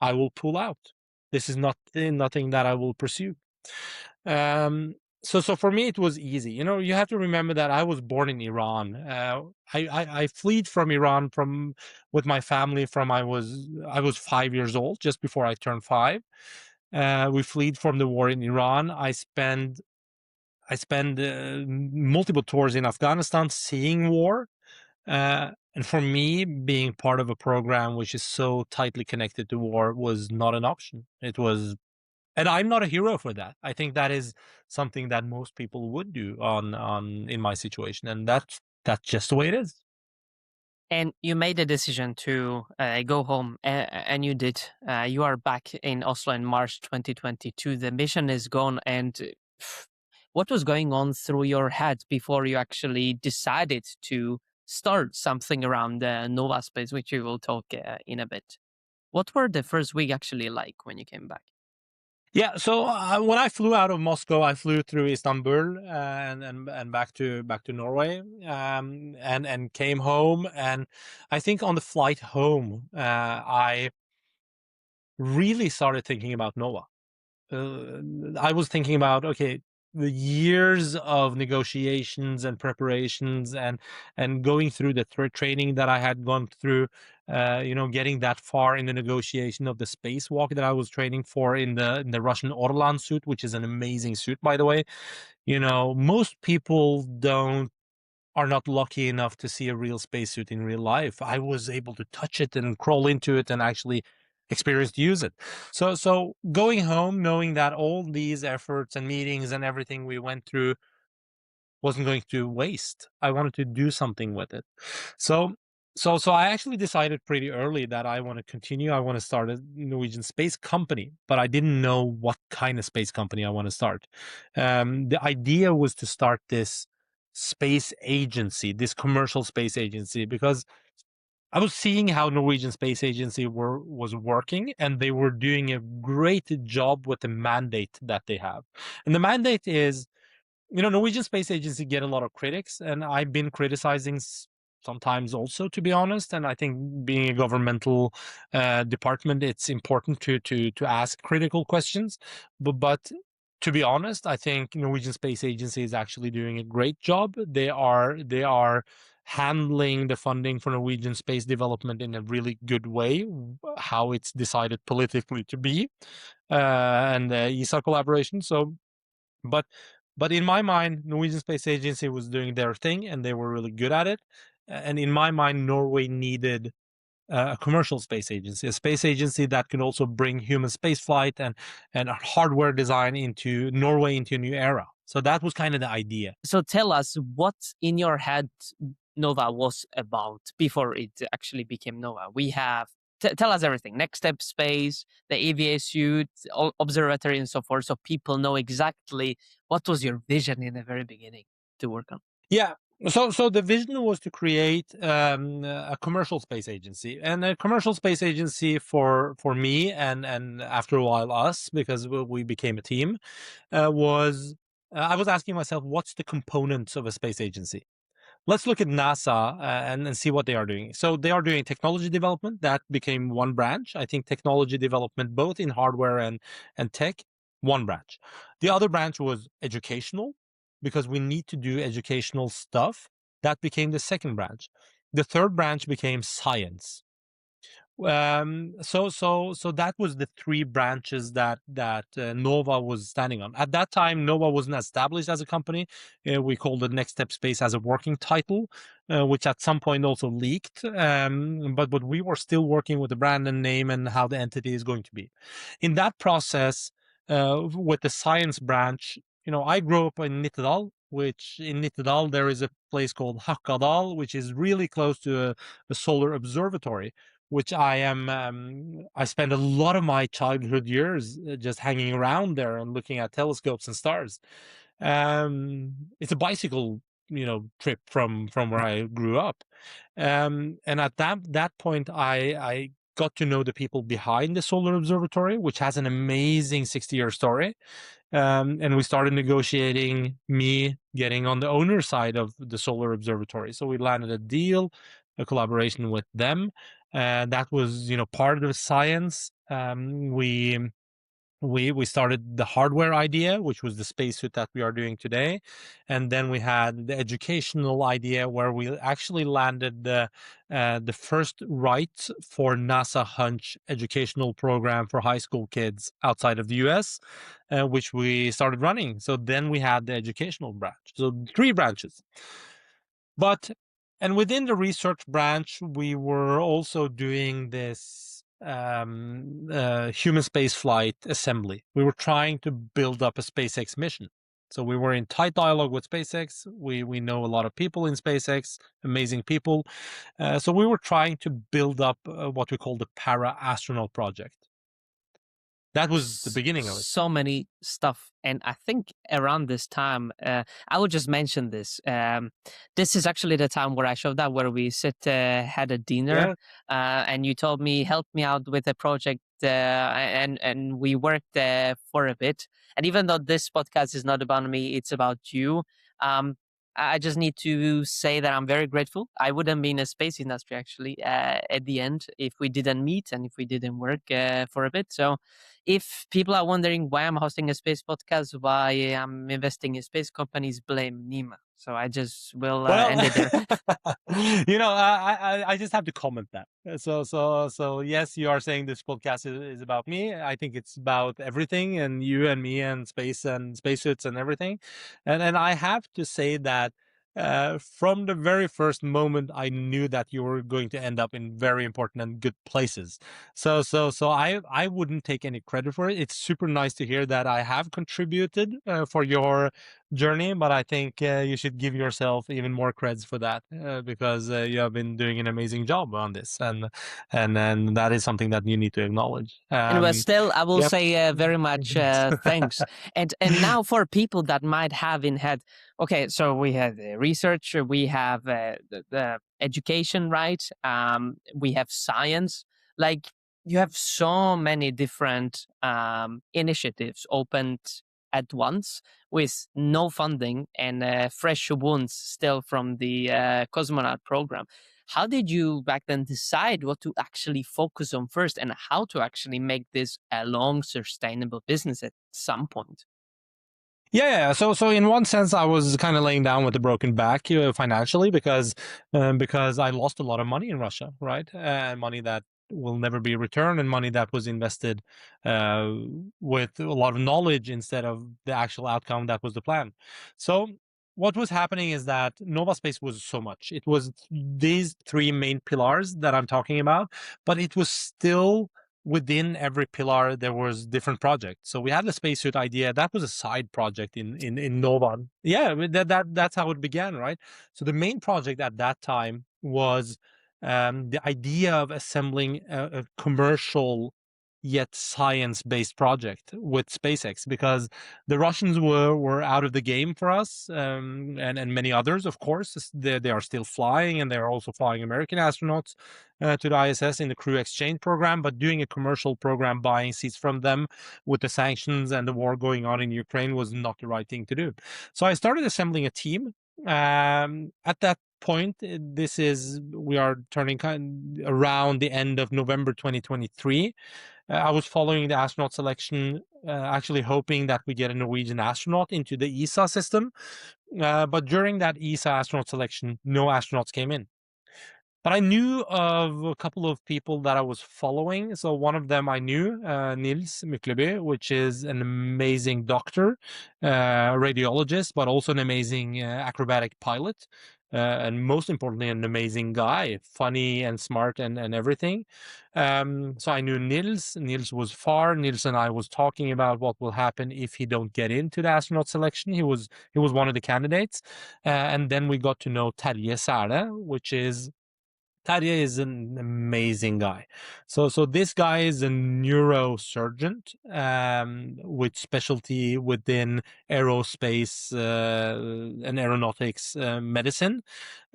I will pull out. This is nothing that I will pursue. So for me it was easy. You have to remember that I was born in Iran. I fled from Iran from with my family from I was 5 years old, just before I turned 5. We fled from the war in Iran. I spent multiple tours in Afghanistan, seeing war. And for me, being part of a program which is so tightly connected to war was not an option. And I'm not a hero for that. I think that is something that most people would do in my situation, and that's just the way it is. And you made a decision to go home, and you did. You are back in Oslo in March 2022. The mission is gone. And what was going on through your head before you actually decided to start something around Nåva Space, which we will talk in a bit? What were the first week actually like when you came back? Yeah, so when I flew out of Moscow, I flew through Istanbul and back to Norway, and came home. And I think on the flight home, I really started thinking about Nova. I was thinking about, okay, the years of negotiations and preparations and going through the training that I had gone through, getting that far in the negotiation of the spacewalk that I was training for in the Russian Orlan suit, which is an amazing suit, by the way. Most people are not lucky enough to see a real spacesuit in real life. I was able to touch it and crawl into it and actually experience to use it. So going home, knowing that all these efforts and meetings and everything we went through wasn't going to waste. I wanted to do something with it. So I actually decided pretty early that I want to continue. I want to start a Norwegian space company, but I didn't know what kind of space company I want to start. The idea was to start this space agency, this commercial space agency, because I was seeing how Norwegian Space Agency was working, and they were doing a great job with the mandate that they have. And the mandate is, Norwegian Space Agency get a lot of critics, and I've been criticizing sometimes also, to be honest. And I think being a governmental department, it's important to ask critical questions. But to be honest, I think Norwegian Space Agency is actually doing a great job. They are handling the funding for Norwegian space development in a really good way, how it's decided politically to be, and the ESA collaboration. But in my mind, Norwegian Space Agency was doing their thing, and they were really good at it. And in my mind, Norway needed a commercial space agency, a space agency that could also bring human spaceflight and hardware design into Norway into a new era. So that was kind of the idea. So tell us what in your head Nova was about before it actually became Nova. We have tell us everything. Next step space, the EVA suit, observatory, and so forth, so people know exactly what was your vision in the very beginning to work on. Yeah. So the vision was to create a commercial space agency, and a commercial space agency for me and after a while us, because we became a team, was I was asking myself, what's the components of a space agency? Let's look at NASA and see what they are doing. So they are doing technology development. That became one branch. I think technology development, both in hardware and tech, one branch. The other branch was educational, because we need to do educational stuff. That became the second branch. The third branch became science. So that was the three branches that Nova was standing on. At that time, Nova wasn't established as a company. We called it Next Step Space as a working title, which at some point also leaked. But we were still working with the brand and name and how the entity is going to be. In that process, with the science branch, I grew up in Nittedal, which in Nittedal there is a place called Hakadal, which is really close to a solar observatory, which I spent a lot of my childhood years just hanging around there and looking at telescopes and stars. It's a bicycle, trip from where I grew up. And at that point, I got to know the people behind the solar observatory, which has an amazing 60-year story. And we started negotiating, me getting on the owner side of the solar observatory. So we landed a deal, a collaboration with them. That was, part of the science. We started the hardware idea, which was the spacesuit that we are doing today, and then we had the educational idea, where we actually landed the first right for NASA Hunch educational program for high school kids outside of the U.S., which we started running. So then we had the educational branch. So 3 branches. And within the research branch, we were also doing this human space flight assembly. We were trying to build up a SpaceX mission. So we were in tight dialogue with SpaceX. We know a lot of people in SpaceX, amazing people. So we were trying to build up what we call the Para Astronaut project. That was the beginning of it. So many stuff, and I think around this time, I would just mention this. This is actually the time where I showed up, where we had a dinner, and you told me, help me out with a project, and we worked for a bit. And even though this podcast is not about me, it's about you. I just need to say that I'm very grateful. I wouldn't be in the space industry actually at the end if we didn't meet and if we didn't work for a bit. So if people are wondering why I'm hosting a space podcast, why I'm investing in space companies, blame Nima. So I just will end it there. I just have to comment that. So yes, you are saying this podcast is about me. I think it's about everything, and you and me and space and spacesuits and everything. And I have to say that from the very first moment, I knew that you were going to end up in very important and good places. So I wouldn't take any credit for it. It's super nice to hear that I have contributed for your journey, but I think you should give yourself even more creds for that because you have been doing an amazing job on this, and that is something that you need to acknowledge. But still, I will say very much thanks. And now for people that might have in head, okay, so we have research, we have the education, right? We have science. Like you have so many different initiatives opened at once with no funding and fresh wounds still from the Cosmonaut program. How did you back then decide what to actually focus on first and how to actually make this a long sustainable business at some point? Yeah. So in one sense, I was kind of laying down with a broken back financially because I lost a lot of money in Russia, right? And money that will never be returned, and money that was invested with a lot of knowledge instead of the actual outcome that was the plan. So what was happening is that Nåva Space was so much. It was these three main pillars that I'm talking about, but it was still within every pillar there was different projects. So we had the spacesuit idea. That was a side project in Nova. Yeah, that's how it began, right? So the main project at that time was the idea of assembling a commercial yet science-based project with SpaceX, because the Russians were out of the game for us, and many others, of course. They are still flying, and they're also flying American astronauts to the ISS in the crew exchange program, but doing a commercial program, buying seats from them with the sanctions and the war going on in Ukraine was not the right thing to do. So I started assembling a team. At that point, we are turning around the end of November 2023. I was following the astronaut selection, actually hoping that we get a Norwegian astronaut into the ESA system. But during that ESA astronaut selection, no astronauts came in. But I knew of a couple of people that I was following. So one of them I knew, Nils Mykleby, which is an amazing doctor, radiologist, but also an amazing acrobatic pilot. And most importantly, an amazing guy, funny and smart and everything. So I knew Nils. Nils was far. Nils and I was talking about what will happen if he don't get into the astronaut selection. He was one of the candidates. And then we got to know Terje Sæle, Terje is an amazing guy. So this guy is a neurosurgeon with specialty within aerospace and aeronautics medicine.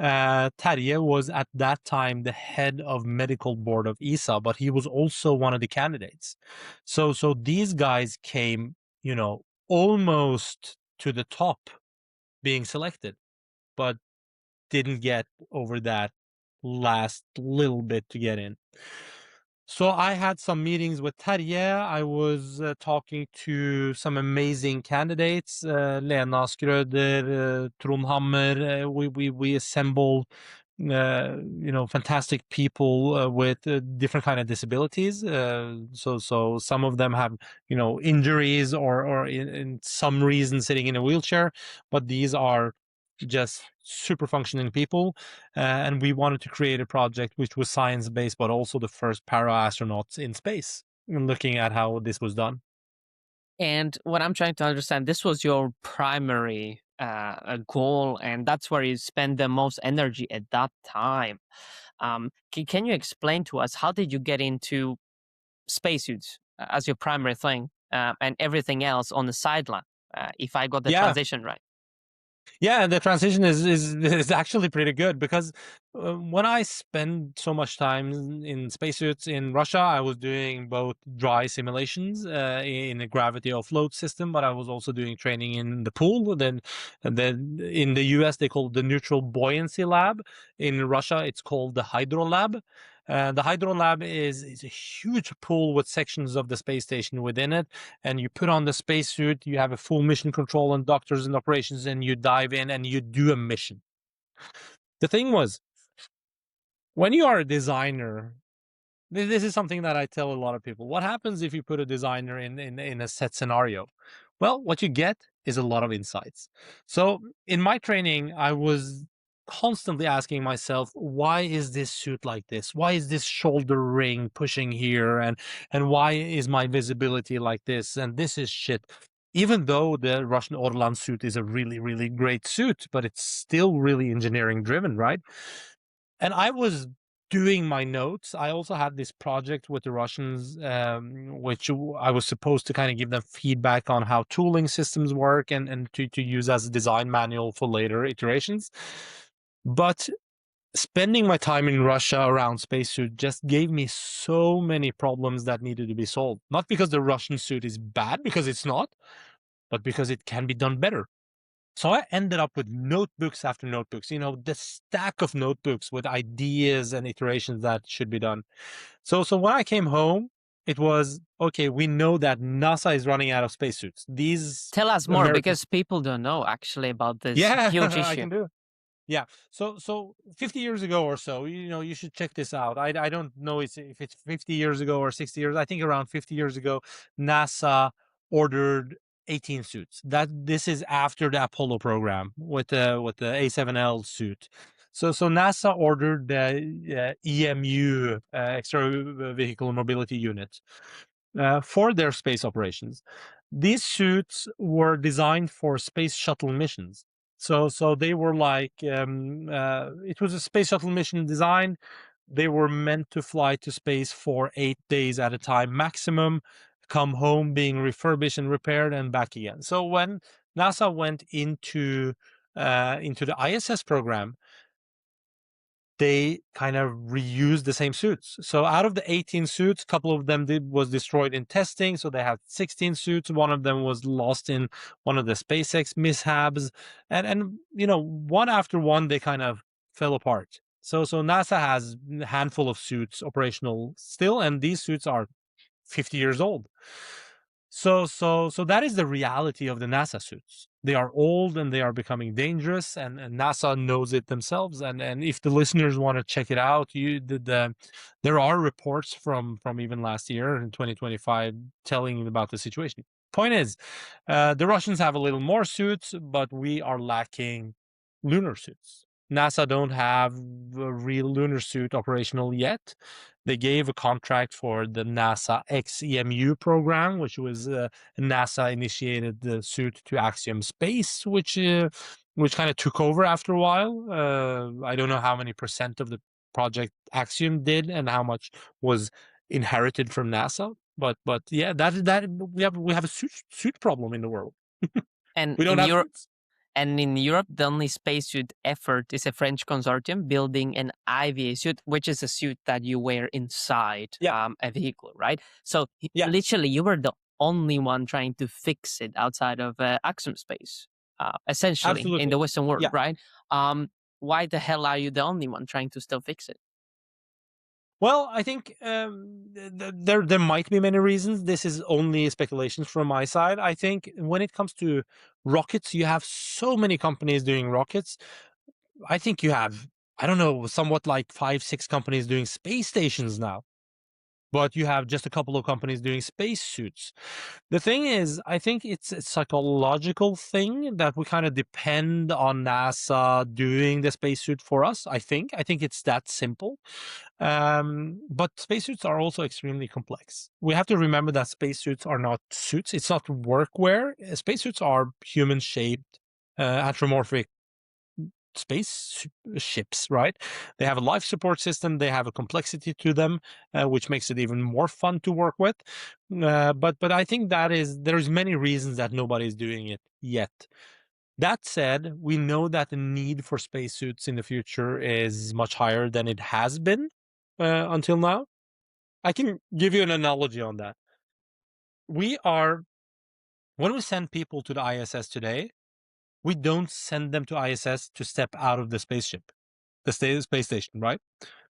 Terje was at that time the head of medical board of ESA, but he was also one of the candidates. So these guys came, almost to the top being selected, but didn't get over that last little bit to get in. So I had some meetings with Terje. I was talking to some amazing candidates, Lena Skrøder, Trond Hammer. We assembled fantastic people with different kind of disabilities. So some of them have injuries or in some reason sitting in a wheelchair, but these are just super functioning people, and we wanted to create a project which was science-based, but also the first para astronauts in space, and looking at how this was done. And what I'm trying to understand, this was your primary goal, and that's where you spend the most energy at that time. Can you explain to us how did you get into spacesuits as your primary thing, and everything else on the sideline? If I got the Yeah. transition right. Yeah, the transition is actually pretty good because when I spend so much time in spacesuits in Russia, I was doing both dry simulations in a gravity offload system, but I was also doing training in the pool. Then in the US they call it the neutral buoyancy lab. In Russia, it's called the hydro lab. The hydro lab is a huge pool with sections of the space station within it, and you put on the spacesuit, you have a full mission control and doctors and operations, and you dive in and you do a mission. The thing was, when you are a designer, this is something that I tell a lot of people. What happens if you put a designer in a set scenario? Well, what you get is a lot of insights. So in my training, I was constantly asking myself, why is this suit like this? Why is this shoulder ring pushing here? And why is my visibility like this? And this is shit. Even though the Russian Orlan suit is a really, really great suit, but it's still really engineering driven, right? And I was doing my notes. I also had this project with the Russians, which I was supposed to kind of give them feedback on how tooling systems work and to use as a design manual for later iterations. But spending my time in Russia around spacesuit just gave me so many problems that needed to be solved. Not because the Russian suit is bad, because it's not, but because it can be done better. So I ended up with notebooks after notebooks, the stack of notebooks with ideas and iterations that should be done. So when I came home, it was, okay, we know that NASA is running out of spacesuits. These Tell us more, American, because people don't know actually about this yeah, huge I issue. can do it. Yeah. So 50 years ago or so, you should check this out. I don't know if it's 50 years ago or 60 years. I think around 50 years ago, NASA ordered 18 suits. This is after the Apollo program with the A7L suit. So NASA ordered the EMU, extra vehicle mobility unit, for their space operations. These suits were designed for space shuttle missions. So they were like, it was a space shuttle mission design. They were meant to fly to space for 8 days at a time maximum, come home being refurbished and repaired, and back again. So when NASA went into the ISS program, they kind of reused the same suits. So out of the 18 suits, a couple of them was destroyed in testing. So they had 16 suits. One of them was lost in one of the SpaceX mishaps, and one after one they kind of fell apart. So NASA has a handful of suits operational still, and these suits are 50 years old. So that is the reality of the NASA suits. They are old and they are becoming dangerous, and NASA knows it themselves. And if the listeners want to check it out, there are reports from even last year in 2025 telling about the situation. Point is, the Russians have a little more suits, but we are lacking lunar suits. NASA don't have a real lunar suit operational yet. They gave a contract for the NASA XEMU program, which was a NASA-initiated the suit to Axiom Space, which kind of took over after a while. I don't know how many percent of the project Axiom did and how much was inherited from NASA. But yeah, that we have a suit problem in the world. And We don't in have Europe, suits. And in Europe, the only spacesuit effort is a French consortium building an IVA suit, which is a suit that you wear inside Yeah. a vehicle, right? So Yeah. literally, you were the only one trying to fix it outside of Axiom Space, essentially, in Absolutely. the Western world, Yeah. right? Why the hell are you the only one trying to still fix it? Well, I think there might be many reasons. This is only speculations from my side. I think when it comes to rockets, you have so many companies doing rockets. I think you have, I don't know, somewhat like 5, 6 companies doing space stations now. but you have just a couple of companies doing spacesuits. The thing is, I think it's a psychological thing that we kind of depend on NASA doing the spacesuit for us. I think it's that simple. But spacesuits are also extremely complex. We have to remember that spacesuits are not suits. It's not workwear. Spacesuits are human-shaped, anthropomorphic space ships, right? They have a life support system. They have a complexity to them, which makes it even more fun to work with. But I think there's many reasons that nobody's doing it yet. That said, we know that the need for spacesuits in the future is much higher than it has been until now. I can give you an analogy on that. When we send people to the ISS today, we don't send them to ISS to step out of the spaceship, the space station, right?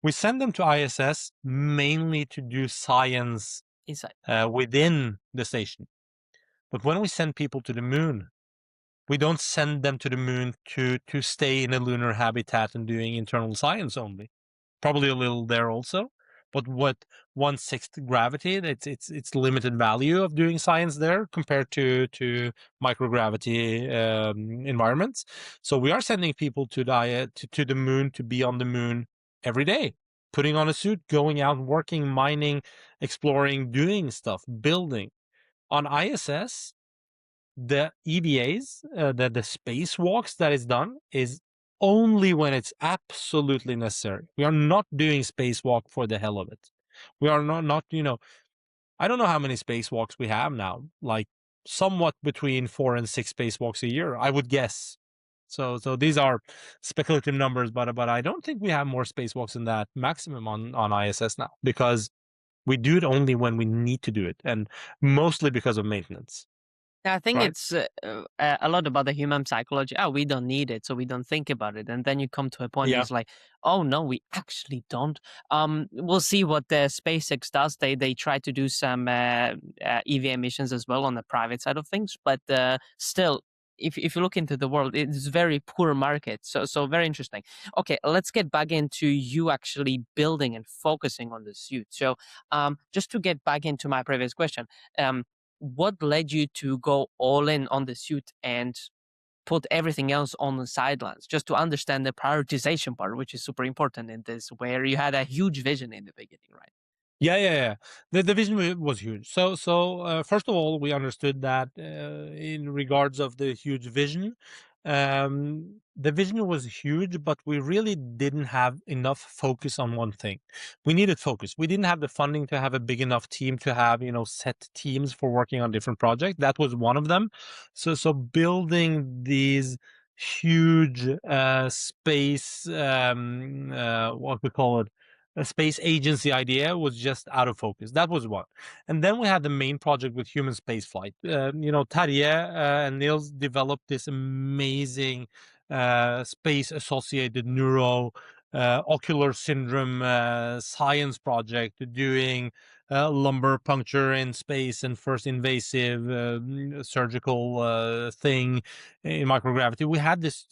We send them to ISS mainly to do science Inside. within the station. But when we send people to the moon, we don't send them to the moon to stay in a lunar habitat and doing internal science only. Probably a little there also, but what 1/6 gravity, it's limited value of doing science there compared to microgravity environments. So we are sending people to the moon, to be on the moon every day, putting on a suit, going out, working, mining, exploring, doing stuff, building. On ISS, the EVAs, the spacewalks that is done is only when it's absolutely necessary. We are not doing spacewalk for the hell of it. We are not, I don't know how many spacewalks we have now, like somewhat between 4 and 6 spacewalks a year, I would guess. So these are speculative numbers, but I don't think we have more spacewalks than that maximum on ISS now, because we do it only when we need to do it, and mostly because of maintenance. I think Right. it's a lot about the human psychology. Oh, we don't need it, so we don't think about it. And then you come to a point, Yeah. it's like, oh no, we actually don't. We'll see what the SpaceX does. They try to do some EVA missions as well on the private side of things, but still, if you look into the world, it's very poor market. So very interesting. Okay, let's get back into you actually building and focusing on the suit. So just to get back into my previous question. What led you to go all in on the suit and put everything else on the sidelines, just to understand the prioritization part, which is super important in this, where you had a huge vision in the beginning, right? Yeah. The vision was huge. So first of all, we understood that in regards of the huge vision, the vision was huge, but we really didn't have enough focus on one thing. We needed focus. We didn't have the funding to have a big enough team to have, set teams for working on different projects. That was one of them. So building these huge space, what we call it, a space agency idea was just out of focus. That was one. And then we had the main project with human spaceflight. Terje and Niels developed this amazing space-associated ocular syndrome science project doing lumbar puncture in space and first invasive surgical thing in microgravity. We had this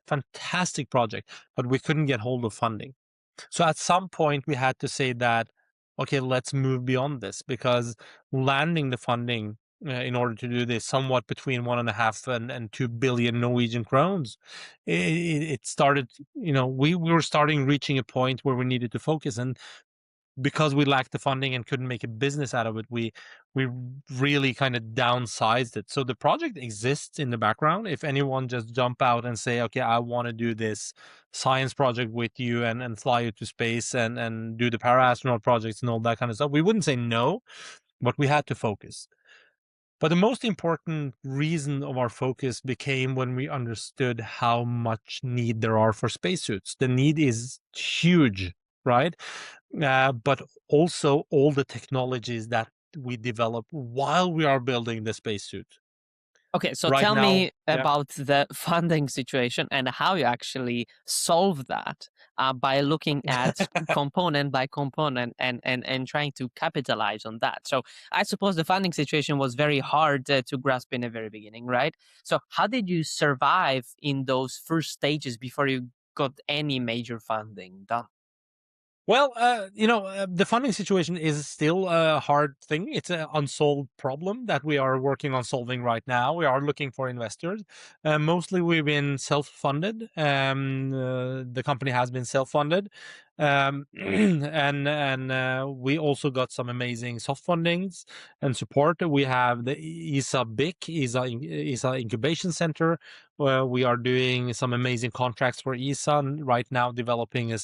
fantastic project, but we couldn't get hold of funding. So at some point we had to say that, okay, let's move beyond this, because landing the funding in order to do this, somewhat between 1.5 and 2 billion Norwegian crowns, it started, we were starting reaching a point where we needed to focus. And because we lacked the funding and couldn't make a business out of it, we really kind of downsized it. So the project exists in the background. If anyone just jump out and say, okay, I want to do this science project with you and fly you to space and do the para-astronaut projects and all that kind of stuff, we wouldn't say no, but we had to focus. But the most important reason of our focus became when we understood how much need there are for spacesuits. The need is huge, right? But also all the technologies that we develop while we are building the spacesuit. Okay, so Right tell now, me yeah. about the funding situation and how you actually solve that by looking at component by component and trying to capitalize on that. So I suppose the funding situation was very hard to grasp in the very beginning, right? So how did you survive in those first stages before you got any major funding done? Well, the funding situation is still a hard thing. It's an unsolved problem that we are working on solving right now. We are looking for investors. Mostly we've been self-funded. The company has been self-funded. And we also got some amazing soft fundings and support. We have the ESA BIC, ESA Incubation Center, where we are doing some amazing contracts for ESA right now, developing a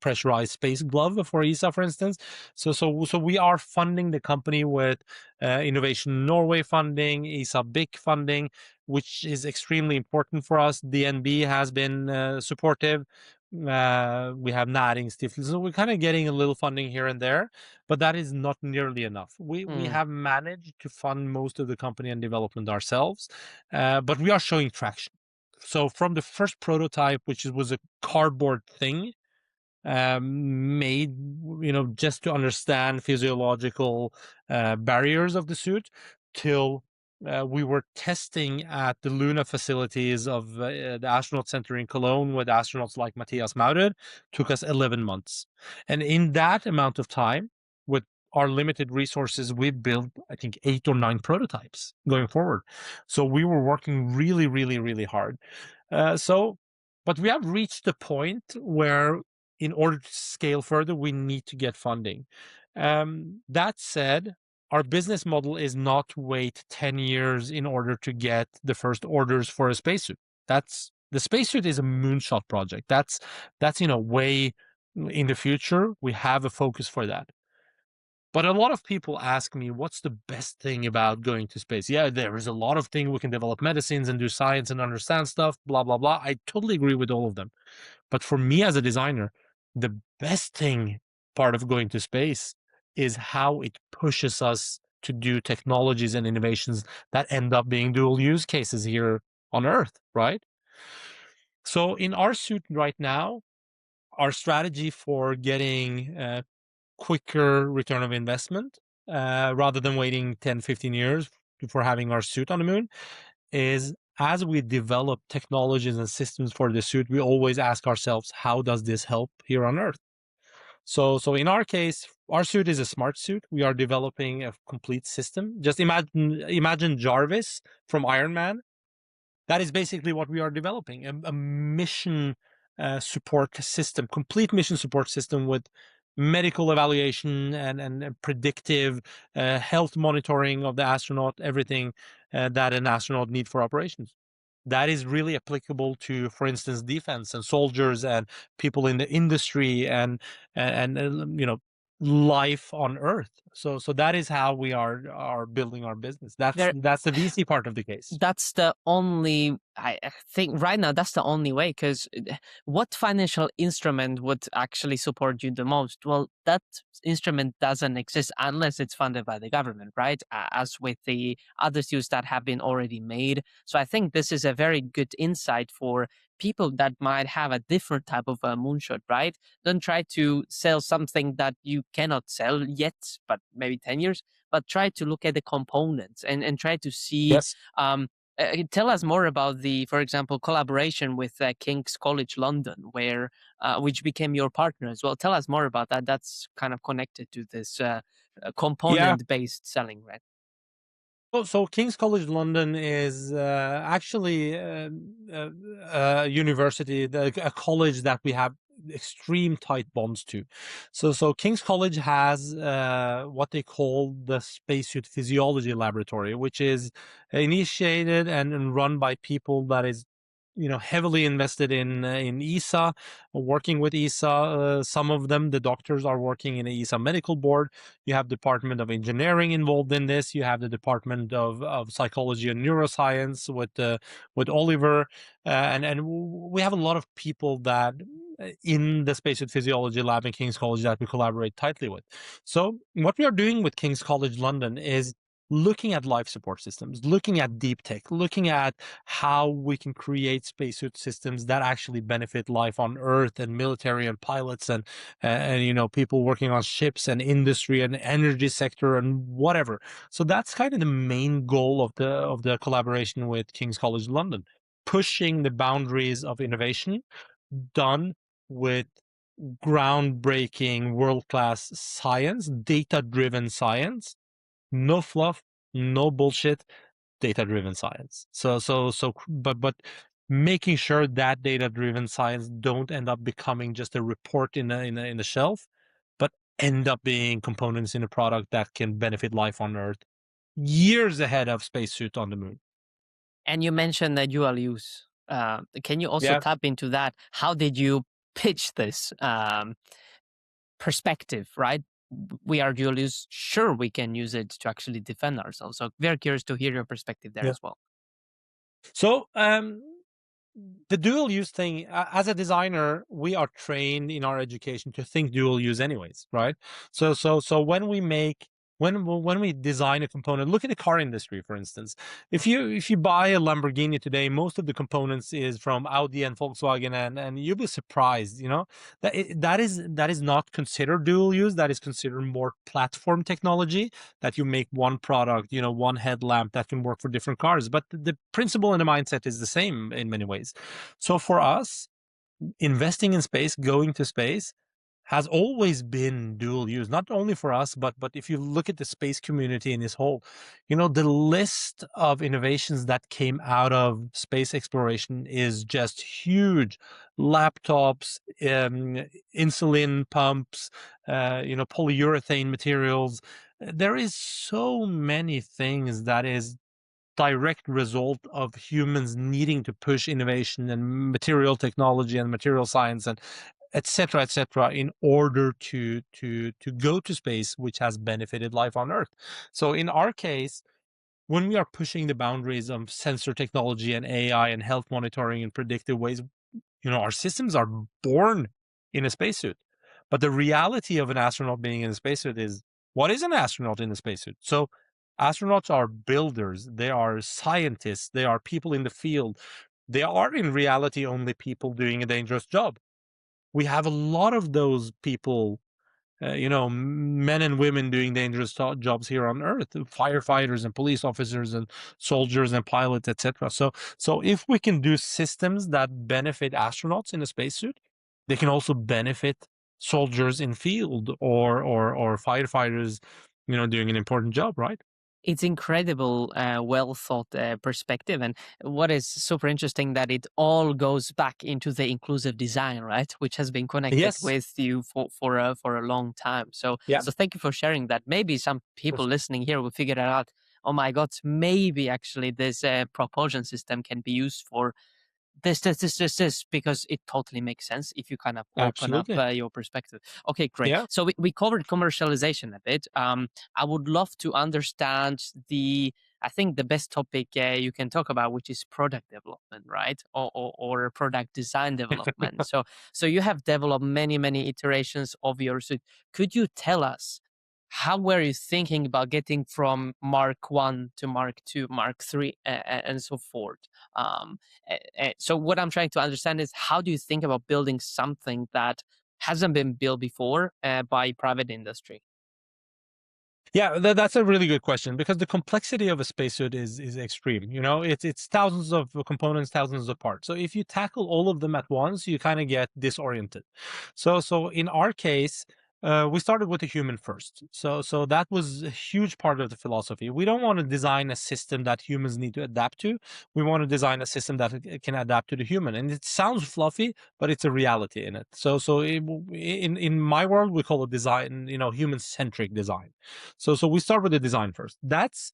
pressurized space glove for ESA, for instance. So we are funding the company with Innovation Norway funding, ESA BIC funding, which is extremely important for us. DNB has been supportive. We have Näringsstiftelsen, so we're kind of getting a little funding here and there, but that is not nearly enough. We have managed to fund most of the company and development ourselves, but we are showing traction. So from the first prototype, which was a cardboard thing, made, just to understand physiological barriers of the suit, till we were testing at the Luna facilities of the Astronaut Center in Cologne with astronauts like Matthias Maurer. Took us 11 months. And in that amount of time, with our limited resources, we built, I think, 8 or 9 prototypes going forward. So we were working really, really, really hard. But we have reached the point where, in order to scale further, we need to get funding. That said, our business model is not to wait 10 years in order to get the first orders for a spacesuit. The spacesuit is a moonshot project. That's way in the future. We have a focus for that. But a lot of people ask me, what's the best thing about going to space? Yeah, there is a lot of things. We can develop medicines and do science and understand stuff, blah, blah, blah. I totally agree with all of them. But for me as a designer, the best part of going to space is how it pushes us to do technologies and innovations that end up being dual use cases here on Earth, right? So in our suit right now, our strategy for getting quicker return of investment, rather than waiting 10, 15 years for having our suit on the moon, is, as we develop technologies and systems for the suit, we always ask ourselves, how does this help here on Earth? So in our case, our suit is a smart suit. We are developing a complete system. Just imagine Jarvis from Iron Man. That is basically what we are developing, a mission support system, complete mission support system with medical evaluation and predictive health monitoring of the astronaut, everything that an astronaut needs for operations. That is really applicable to, for instance, defense and soldiers and people in the industry and life on Earth. So that is how we are building our business. That's the VC part of the case. That's the only, I think right now, that's the only way, because what financial instrument would actually support you the most? Well, that instrument doesn't exist unless it's funded by the government, right? As with the other suits that have been already made. So I think this is a very good insight for people that might have a different type of a moonshot, right? Don't try to sell something that you cannot sell yet, but maybe 10 years, but try to look at the components and try to see. Yes. Tell us more about the, for example, collaboration with King's College London, where which became your partner as well. Tell us more about that. That's kind of connected to this component-based selling, right? So King's College London is actually a university, a college that we have extreme tight bonds to. So King's College has what they call the Spacesuit Physiology Laboratory, which is initiated and run by people that is heavily invested in ESA, working with ESA. Some of them, the doctors, are working in the ESA medical board. You have Department of Engineering involved in this. You have the Department of Psychology and Neuroscience with Oliver, and we have a lot of people that in the Spacesuit Physiology Lab in King's College that we collaborate tightly with. So what we are doing with King's College London is looking at life support systems, looking at deep tech, looking at how we can create spacesuit systems that actually benefit life on Earth and military and pilots and people working on ships and industry and energy sector and whatever. So that's kind of the main goal of the collaboration with King's College London, pushing the boundaries of innovation, done with groundbreaking, world-class science, data-driven science, no fluff, no bullshit, data-driven science. But making sure that data-driven science don't end up becoming just a report in the shelf, but end up being components in a product that can benefit life on Earth years ahead of Spacesuit on the moon. And you mentioned that dual use. Can you also Yeah. tap into that? How did you pitch this perspective, right? We are dual use. Sure, we can use it to actually defend ourselves. So very curious to hear your perspective there as well. So the dual use thing, as a designer, we are trained in our education to think dual use anyways, right? So when we design a component, look at the car industry, for instance. If you buy a Lamborghini today, most of the components is from Audi and Volkswagen, and you'll be surprised, that is not considered dual use. That is considered more platform technology, that you make one product, one headlamp that can work for different cars. But the principle and the mindset is the same in many ways. So for us, investing in space, going to space, has always been dual use, not only for us, but if you look at the space community in its whole, the list of innovations that came out of space exploration is just huge. Laptops, insulin pumps, polyurethane materials. There is so many things that is direct result of humans needing to push innovation and material technology and material science and et cetera, in order to go to space, which has benefited life on Earth. So in our case, when we are pushing the boundaries of sensor technology and AI and health monitoring in predictive ways, our systems are born in a spacesuit. But the reality of an astronaut being in a spacesuit is, what is an astronaut in a spacesuit? So astronauts are builders, they are scientists, they are people in the field. They are in reality only people doing a dangerous job. We have a lot of those people, men and women doing dangerous jobs here on Earth, firefighters and police officers and soldiers and pilots, etc. So if we can do systems that benefit astronauts in a spacesuit, they can also benefit soldiers in field or firefighters, doing an important job, right? It's incredible, well thought perspective, and what is super interesting that it all goes back into the inclusive design, right? Which has been connected Yes. with you for a long time. So Yeah. so thank you for sharing that. Maybe some people listening here will figure it out. Oh my God, maybe actually this propulsion system can be used for this, because it totally makes sense if you kind of open up your perspective. Okay, great. Yeah. So we covered commercialization a bit. I would love to understand I think the best topic you can talk about, which is product development, right? Or product design development. So you have developed many iterations of your suit. Could you tell us, how were you thinking about getting from Mark 1 to Mark 2, Mark 3, and so forth? So what I'm trying to understand is, how do you think about building something that hasn't been built before by private industry? Yeah, that's a really good question, because the complexity of a spacesuit is extreme. It's thousands of components, thousands of parts. So if you tackle all of them at once, you kind of get disoriented. So in our case, we started with the human first. So that was a huge part of the philosophy. We don't want to design a system that humans need to adapt to. We want to design a system that can adapt to the human. And it sounds fluffy, but it's a reality in it. So in my world, we call it design, human-centric design. So we start with the design first. That's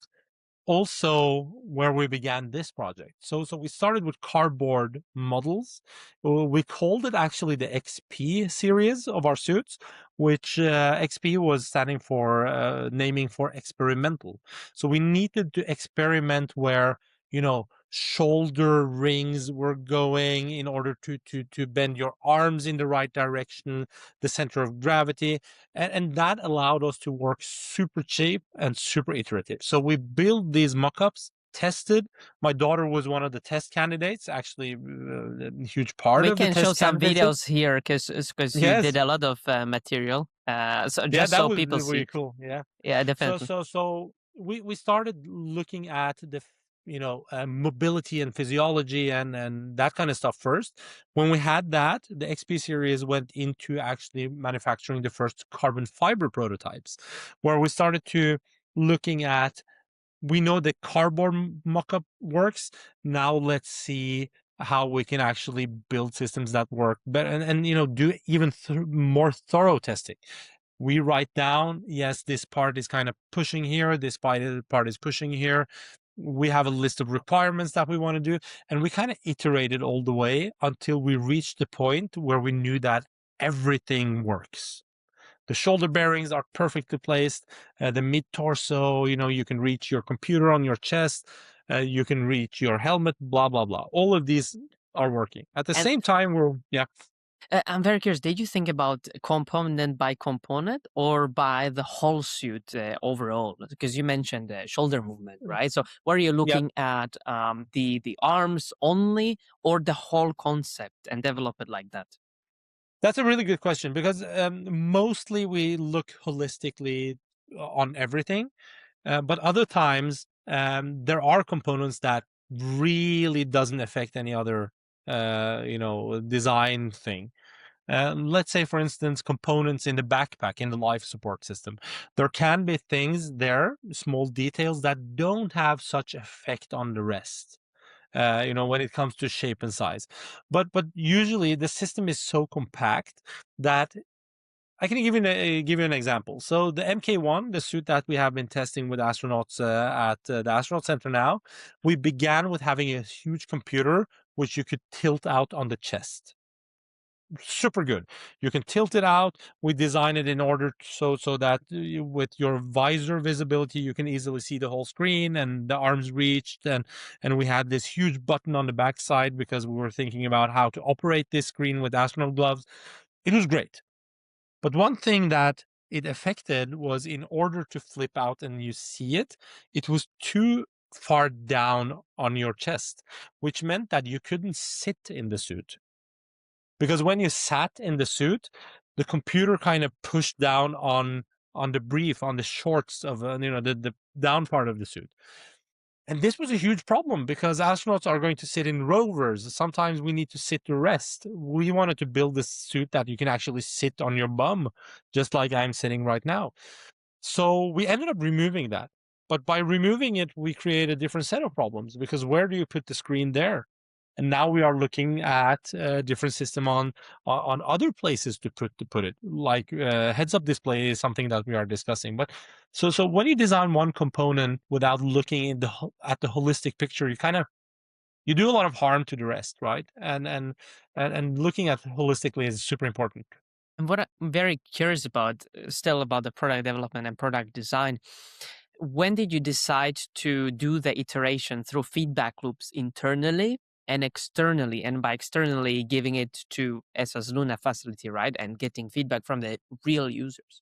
also where we began this project. So we started with cardboard models. We called it actually the XP series of our suits, which XP was standing for naming for experimental. So we needed to experiment where, shoulder rings were going in order to bend your arms in the right direction, the center of gravity, and that allowed us to work super cheap and super iterative. So we built these mock-ups, tested. My daughter was one of the test candidates, actually a huge part of the test. We can show some candidacy. videos here, because you did a lot of material. So just so people see. Really cool. Yeah, Yeah, definitely. So we started looking at the mobility and physiology and that kind of stuff first. When we had that, the XP series went into actually manufacturing the first carbon fiber prototypes, where we started to looking at, we know the cardboard mock-up works. Now let's see how we can actually build systems that work better and do even more thorough testing. We write down, yes, this part is kind of pushing here, this part is pushing here. We have a list of requirements that we want to do, and we kind of iterated all the way until we reached the point where we knew that everything works. The shoulder bearings are perfectly placed. The mid torso, you can reach your computer on your chest. You can reach your helmet, blah, blah, blah. All of these are working. At the same time, I'm very curious, did you think about component by component or by the whole suit overall? Because you mentioned shoulder movement, right? So were you looking at the arms only or the whole concept and develop it like that? That's a really good question, because mostly we look holistically on everything, but other times there are components that really doesn't affect any other design thing. Let's say, for instance, components in the backpack, in the life support system. There can be things there, small details that don't have such effect on the rest. When it comes to shape and size, but usually the system is so compact that I can give you an example. So the MK1, the suit that we have been testing with astronauts at the Astronaut Center now, we began with having a huge computer which you could tilt out on the chest. Super good. You can tilt it out. We designed it in order so that with your visor visibility, you can easily see the whole screen and the arms reached, and we had this huge button on the back side because we were thinking about how to operate this screen with astronaut gloves. It was great. But one thing that it affected was, in order to flip out and you see it, it was too far down on your chest, which meant that you couldn't sit in the suit. Because when you sat in the suit, the computer kind of pushed down on the brief, on the shorts of the down part of the suit. And this was a huge problem because astronauts are going to sit in rovers. Sometimes we need to sit to rest. We wanted to build this suit that you can actually sit on your bum, just like I'm sitting right now. So we ended up removing that. But by removing it, we create a different set of problems, because where do you put the screen there? And now we are looking at a different system on other places to put it. Like heads-up display is something that we are discussing. But so when you design one component without looking at the holistic picture, you do a lot of harm to the rest, right? And looking at it holistically is super important. And what I'm very curious about, still about the product development and product design, when did you decide to do the iteration through feedback loops internally and externally? And by externally, giving it to ESA's Luna facility, right? And getting feedback from the real users.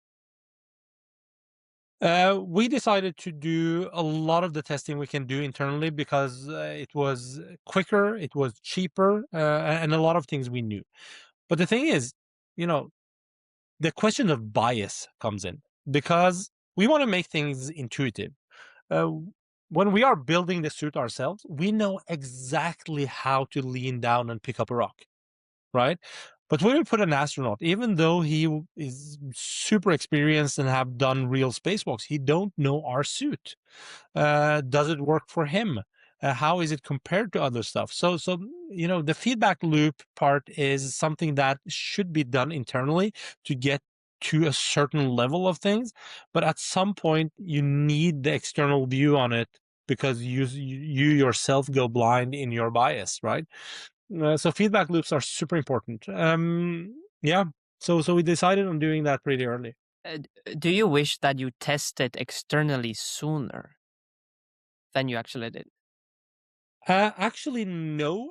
We decided to do a lot of the testing we can do internally because it was quicker, it was cheaper, and a lot of things we knew. But the thing is, the question of bias comes in, because we want to make things intuitive. When we are building the suit ourselves, we know exactly how to lean down and pick up a rock, right? But when we put an astronaut, even though he is super experienced and have done real spacewalks, he don't know our suit. Does it work for him? How is it compared to other stuff? So the feedback loop part is something that should be done internally to get to a certain level of things. But at some point, you need the external view on it, because you yourself go blind in your bias, right? So feedback loops are super important. Yeah. So we decided on doing that pretty early. Do you wish that you tested externally sooner than you actually did? Actually, no,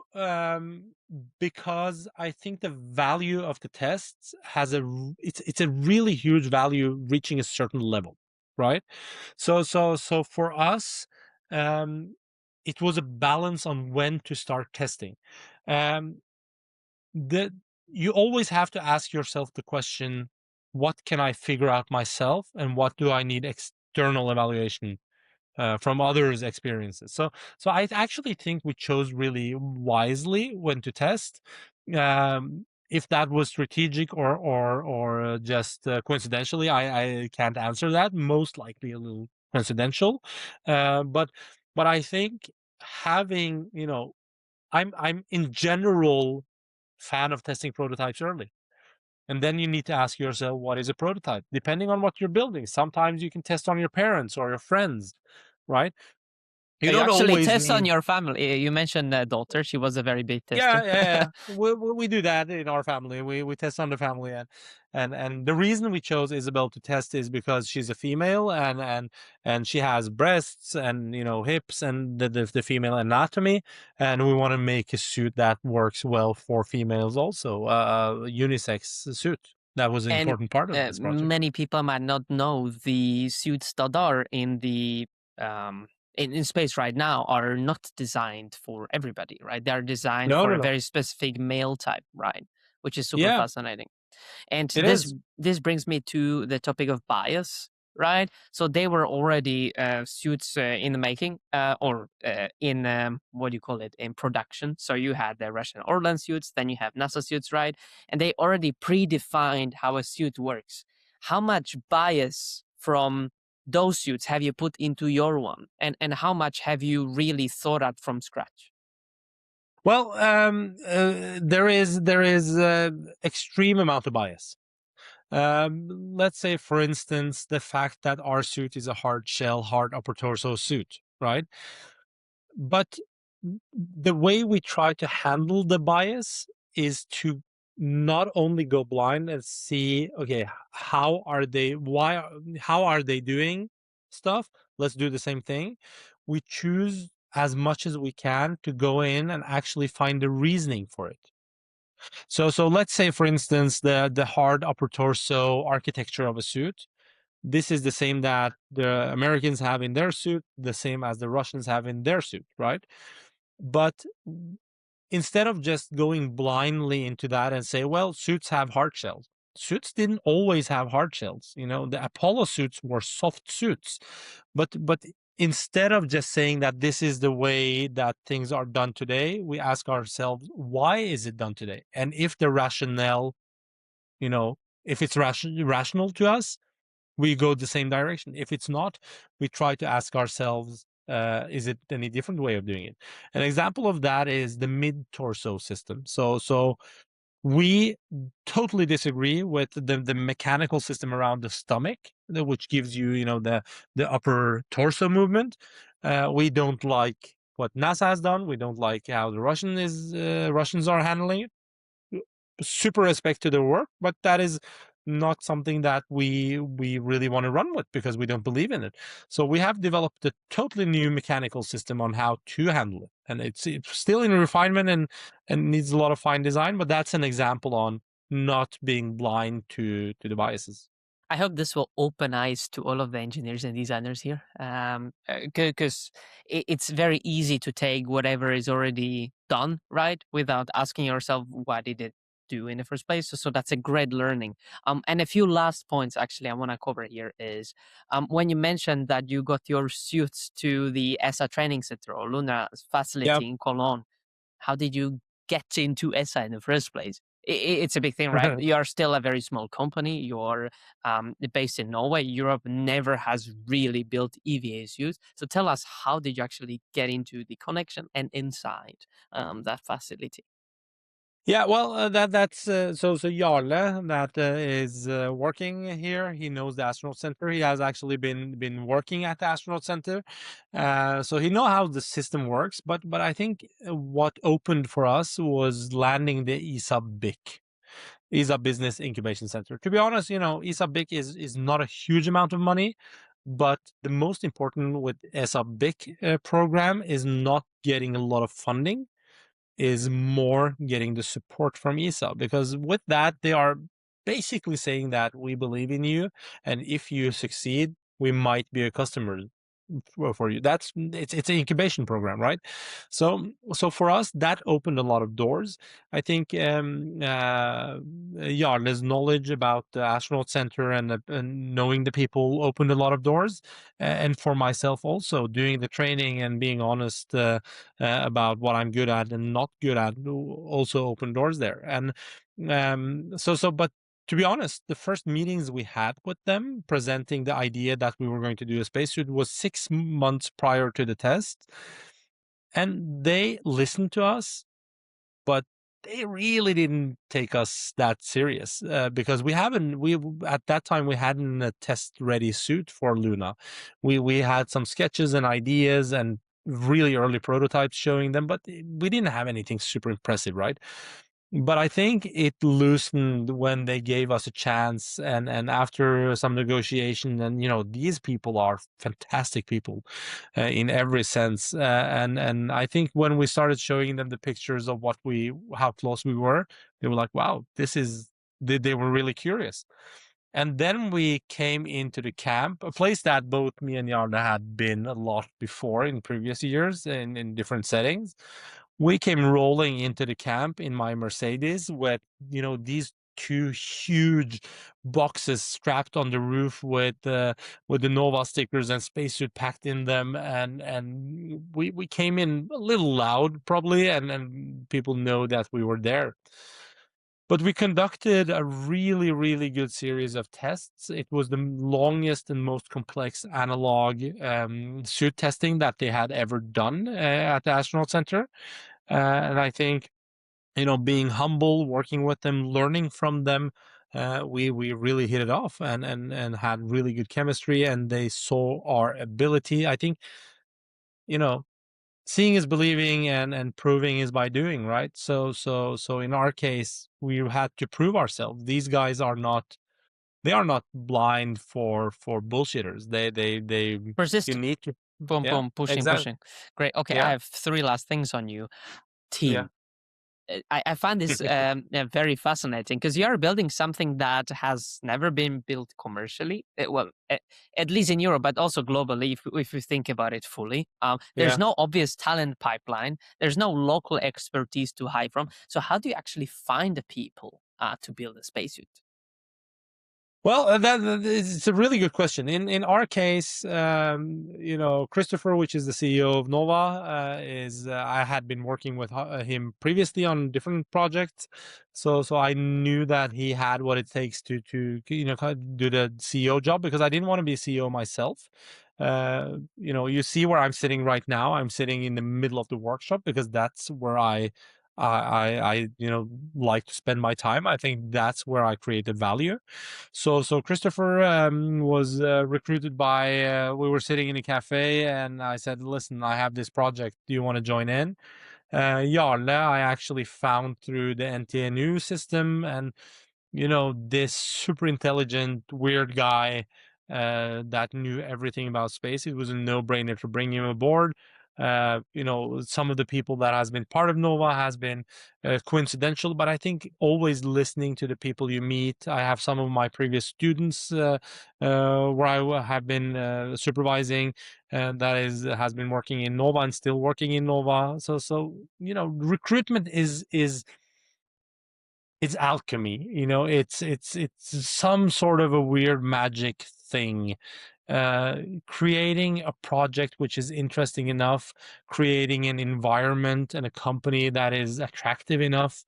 because I think the value of the tests has it's a really huge value reaching a certain level, right? So for us, it was a balance on when to start testing. You always have to ask yourself the question, what can I figure out myself, and what do I need external evaluation from others' experiences. So I actually think we chose really wisely when to test. If that was strategic or just coincidentally, I can't answer that. Most likely a little coincidental, but I think having, I'm in general fan of testing prototypes early. And then you need to ask yourself, what is a prototype? Depending on what you're building. Sometimes you can test on your parents or your friends, right? You You don't actually always test on need. your family. You mentioned daughter; she was a very big Yeah, tester. yeah. We do that in our family. We test on the family, and the reason we chose Isabel to test is because she's a female, and she has breasts and hips and the female anatomy, and we want to make a suit that works well for females also, a unisex suit. That was an And important part of this project. many people might not know the suits that are in the in space right now are not designed for everybody, right? They are designed No, for no, a no. very specific male type, right? Which is super Yeah, fascinating. And it this is. this brings me to the topic of bias, right? So they were already suits in the making, or in what do you call it, in production. So you had the Russian Orlan suits, then you have NASA suits, right? And they already predefined how a suit works. How much bias from those suits have you put into your one, and how much have you really thought out from scratch? Well, there is extreme amount of bias. Let's say, for instance, the fact that our suit is a hard shell, hard upper torso suit, right? But the way we try to handle the bias is to not only go blind and see, okay, how are they doing stuff? Let's do the same thing. We choose as much as we can to go in and actually find the reasoning for it. So let's say, for instance, the hard upper torso architecture of a suit. This is the same that the Americans have in their suit, the same as the Russians have in their suit, right? But instead of just going blindly into that and say, well, suits have hard shells. Suits didn't always have hard shells. The Apollo suits were soft suits, but instead of just saying that this is the way that things are done today, we ask ourselves, why is it done today? And if the rationale, if it's rational to us, we go the same direction. If it's not, we try to ask ourselves, is it any different way of doing it? An example of that is the mid-torso system. So we totally disagree with the mechanical system around the stomach, which gives you, the upper torso movement. We don't like what NASA has done. We don't like how the Russians are handling it. Super respect to their work, but that is not something that we really want to run with because we don't believe in it. So we have developed a totally new mechanical system on how to handle it, and it's still in refinement and needs a lot of fine design. But that's an example on not being blind to the biases. I hope this will open eyes to all of the engineers and designers here, because it's very easy to take whatever is already done, right, without asking yourself what did it do in the first place. So that's a great learning. And a few last points actually I want to cover here is when you mentioned that you got your suits to the ESA training center or Luna Yeah. facility in Cologne. How did you get into ESA in the first place? It's a big thing, right? You are still a very small company. You're based in Norway. Europe never has really built EVA suits. So tell us, how did you actually get into the connection and inside that facility? Yeah, well, that's so Jarle that is working here. He knows the Astronaut Center. He has actually been working at the Astronaut Center, so he know how the system works. But I think what opened for us was landing the ESA BIC, ESA Business Incubation Center. To be honest, ESA BIC is not a huge amount of money, but the most important with ESA BIC program is not getting a lot of funding, is more getting the support from ESA, because with that they are basically saying that we believe in you, and if you succeed, we might be a customer. for you. It's an incubation program, right? So for us, that opened a lot of doors. I think Jarle's knowledge about the Astronaut Center and knowing the people opened a lot of doors. And for myself also, doing the training and being honest about what I'm good at and not good at also opened doors there. And but to be honest, the first meetings we had with them presenting the idea that we were going to do a spacesuit was 6 months prior to the test. And they listened to us, but they really didn't take us that serious because at that time we hadn't a test ready suit for Luna. We had some sketches and ideas and really early prototypes showing them, but we didn't have anything super impressive, right? But I think it loosened when they gave us a chance, and after some negotiation, and these people are fantastic people in every sense, and I think when we started showing them the pictures of how close we were, they were like, wow, they were really curious. And then we came into the camp, a place that both me and Jarle had been a lot before in previous years in different settings. We came rolling into the camp in my Mercedes with, these 2 huge boxes strapped on the roof with the Nova stickers and spacesuit packed in them, and we came in a little loud probably, and people know that we were there. But we conducted a really, really good series of tests. It was the longest and most complex analog suit testing that they had ever done at the Astronaut Center. And I think, being humble, working with them, learning from them, we really hit it off and had really good chemistry, and they saw our ability. I think, seeing is believing, and proving is by doing, right? So in our case, we had to prove ourselves. These guys are not blind for bullshitters. They Persistent. you need to Boom, yeah, boom, pushing, exactly. pushing. Great. Okay, I Yeah. have 3 last things on you. Team. Yeah. I find this very fascinating because you are building something that has never been built commercially. At least in Europe, but also globally, if you think about it fully. There's Yeah. no obvious talent pipeline. There's no local expertise to hire from. So how do you actually find the people to build a spacesuit? Well, it's a really good question. In our case, Christopher, which is the CEO of Nova, I had been working with him previously on different projects, so I knew that he had what it takes to kind of do the CEO job, because I didn't want to be a CEO myself. You see where I'm sitting right now. I'm sitting in the middle of the workshop because that's where I like to spend my time. I think that's where I created value. So Christopher was recruited by. We were sitting in a cafe, and I said, "Listen, I have this project. Do you want to join in?" Jarle, I actually found through the NTNU system, and this super intelligent, weird guy that knew everything about space. It was a no-brainer to bring him aboard. Some of the people that has been part of Nova has been coincidental, but I think always listening to the people you meet. I have some of my previous students where I have been supervising, has been working in Nova and still working in Nova. So recruitment is it's alchemy. It's some sort of a weird magic thing. Creating a project which is interesting enough, creating an environment and a company that is attractive enough.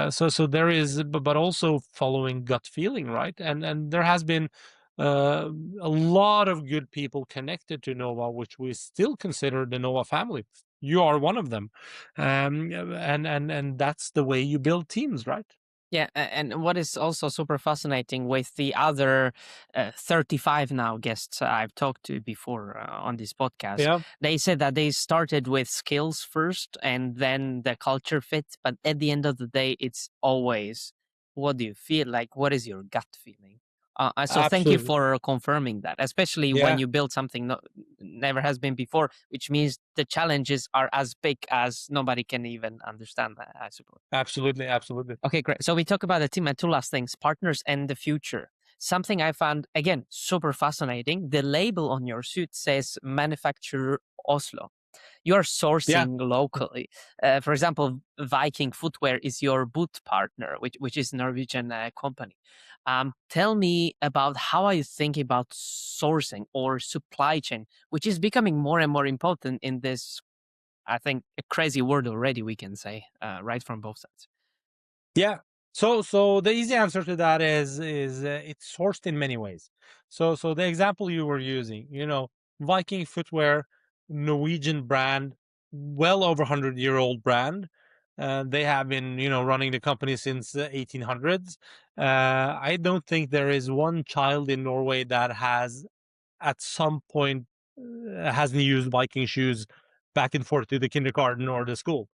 So there is, but also following gut feeling, right? And there has been a lot of good people connected to Nova, which we still consider the Nova family. You are one of them, and that's the way you build teams, right? Yeah, and what is also super fascinating with the other 35 now guests I've talked to before on this podcast, Yeah. they said that they started with skills first and then the culture fit. But at the end of the day, it's always, what do you feel like? What is your gut feeling? So thank you Absolutely. for confirming that, especially when Yeah. you build something never has been before, which means the challenges are as big as nobody can even understand, I suppose. Absolutely. Okay, great. So we talk about the team and 2 last things, partners and the future. something I found, again, super fascinating. The label on your suit says manufacturer Oslo. You're sourcing locally. For example, Viking Footwear is your boot partner, which is a Norwegian company. Tell me about how are you thinking about sourcing or supply chain, which is becoming more and more important in this, I think, a crazy world already, we can say, right from both sides. Yeah. So the easy answer to that is it's sourced in many ways. So the example you were using, Viking Footwear, Norwegian brand, well over 100-year-old brand. They have been, running the company since the 1800s. I don't think there is one child in Norway that has, at some point, hasn't used Viking shoes back and forth to the kindergarten or the school.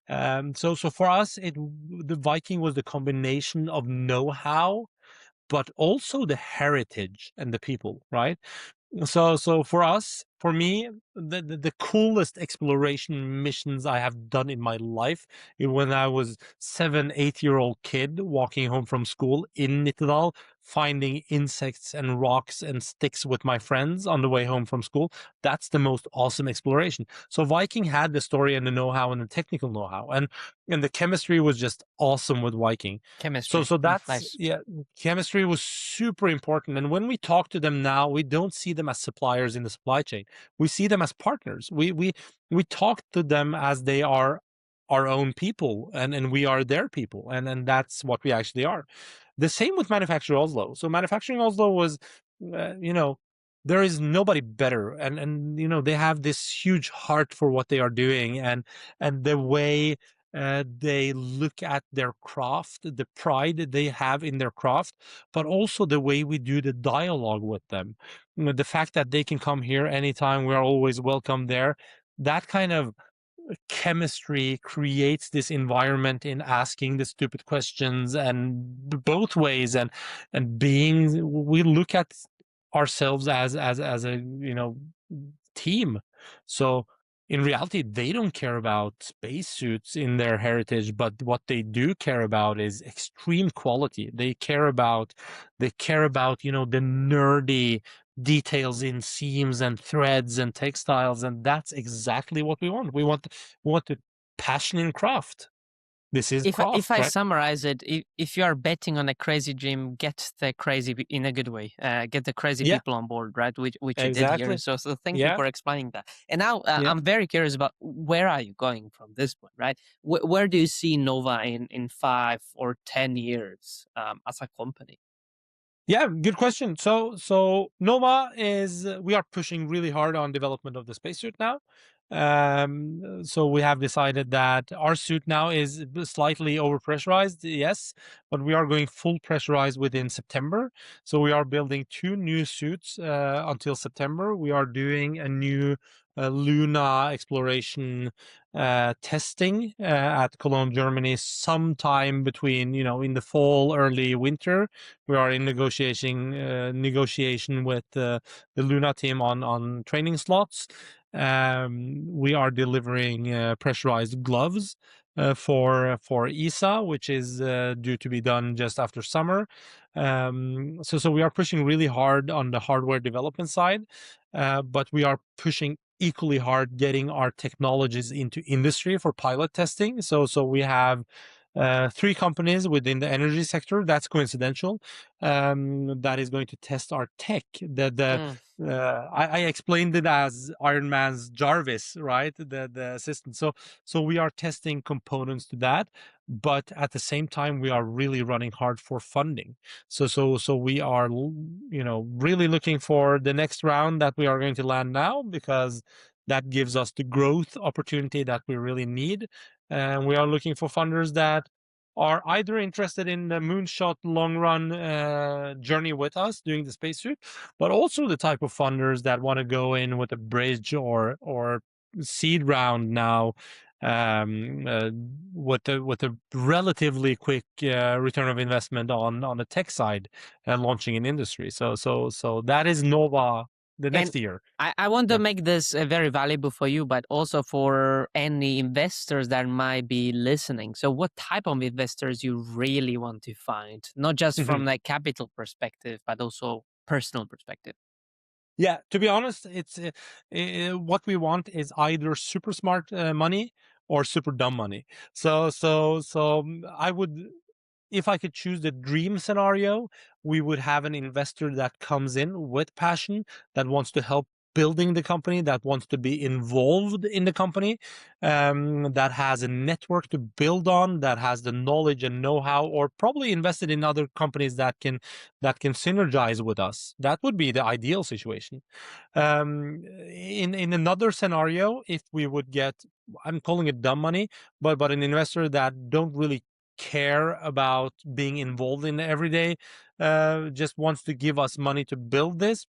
So for us, the Viking was the combination of know-how, but also the heritage and the people, right? So for us, for me, the coolest exploration missions I have done in my life is when I was 7, 8-year-old kid walking home from school in Nittedal, finding insects and rocks and sticks with my friends on the way home from school. That's the most awesome exploration. So Viking had the story and the know-how and the technical know-how, and the chemistry was just awesome with Viking. Chemistry. So that's Nice. chemistry was super important. And when we talk to them now, we don't see them as suppliers in the supply chain. We see them as partners. We talk to them as they are our own people, and we are their people, and that's what we actually are. The same with Manufacturing Oslo. So Manufacturing Oslo was, there is nobody better, and they have this huge heart for what they are doing, and the way they look at their craft, the pride they have in their craft, but also the way we do the dialogue with them. The fact that they can come here anytime, we are always welcome there. That kind of chemistry creates this environment in asking the stupid questions and both ways, and we look at ourselves as a team. So in reality, they don't care about spacesuits in their heritage, but what they do care about is extreme quality. They care about the nerdy details in seams and threads and textiles, and that's exactly what we want. We want the passion in craft. This is If craft, I right? summarize it, if you are betting on a crazy dream, get the crazy in a good way. Get the crazy Yeah, people on board, right? Which you did here. exactly. So thank you Yeah, for explaining that. And now yeah. I'm very curious about where are you going from this point, right? Where do you see Nova in 5 or 10 years as a company? Yeah, good question. So Nova is, we are pushing really hard on development of the spacesuit now. So we have decided that our suit now is slightly overpressurized, yes, but we are going full pressurized within September. So we are building 2 new suits until September. We are doing a new Luna exploration testing at Cologne, Germany, sometime between, in the fall, early winter. We are in negotiation with the Luna team on training slots. We are delivering pressurized gloves for ESA, which is due to be done just after summer. So we are pushing really hard on the hardware development side, but we are pushing equally hard getting our technologies into industry for pilot testing. So we have 3 companies within the energy sector. That's coincidental. That is going to test our tech. I explained it as Iron Man's Jarvis, right? The assistant. So we are testing components to that, but at the same time we are really running hard for funding. So we are really looking for the next round that we are going to land now, because that gives us the growth opportunity that we really need. And we are looking for funders that are either interested in the moonshot long run journey with us doing the spacesuit, but also the type of funders that want to go in with a bridge or seed round now, with a relatively quick return of investment on the tech side and launching an industry. So that is Nova the next year. I want to Yeah. make this very valuable for you, but also for any investors that might be listening. So what type of investors you really want to find, not just from the capital perspective, but also personal perspective? Yeah, to be honest, it's what we want is either super smart money or super dumb money. I would, if I could choose the dream scenario, we would have an investor that comes in with passion, that wants to help building the company, that wants to be involved in the company, that has a network to build on, that has the knowledge and know-how, or probably invested in other companies that can synergize with us. That would be the ideal situation. In another scenario, if we would get, I'm calling it dumb money, but an investor that don't really care about being involved in the everyday, just wants to give us money to build this,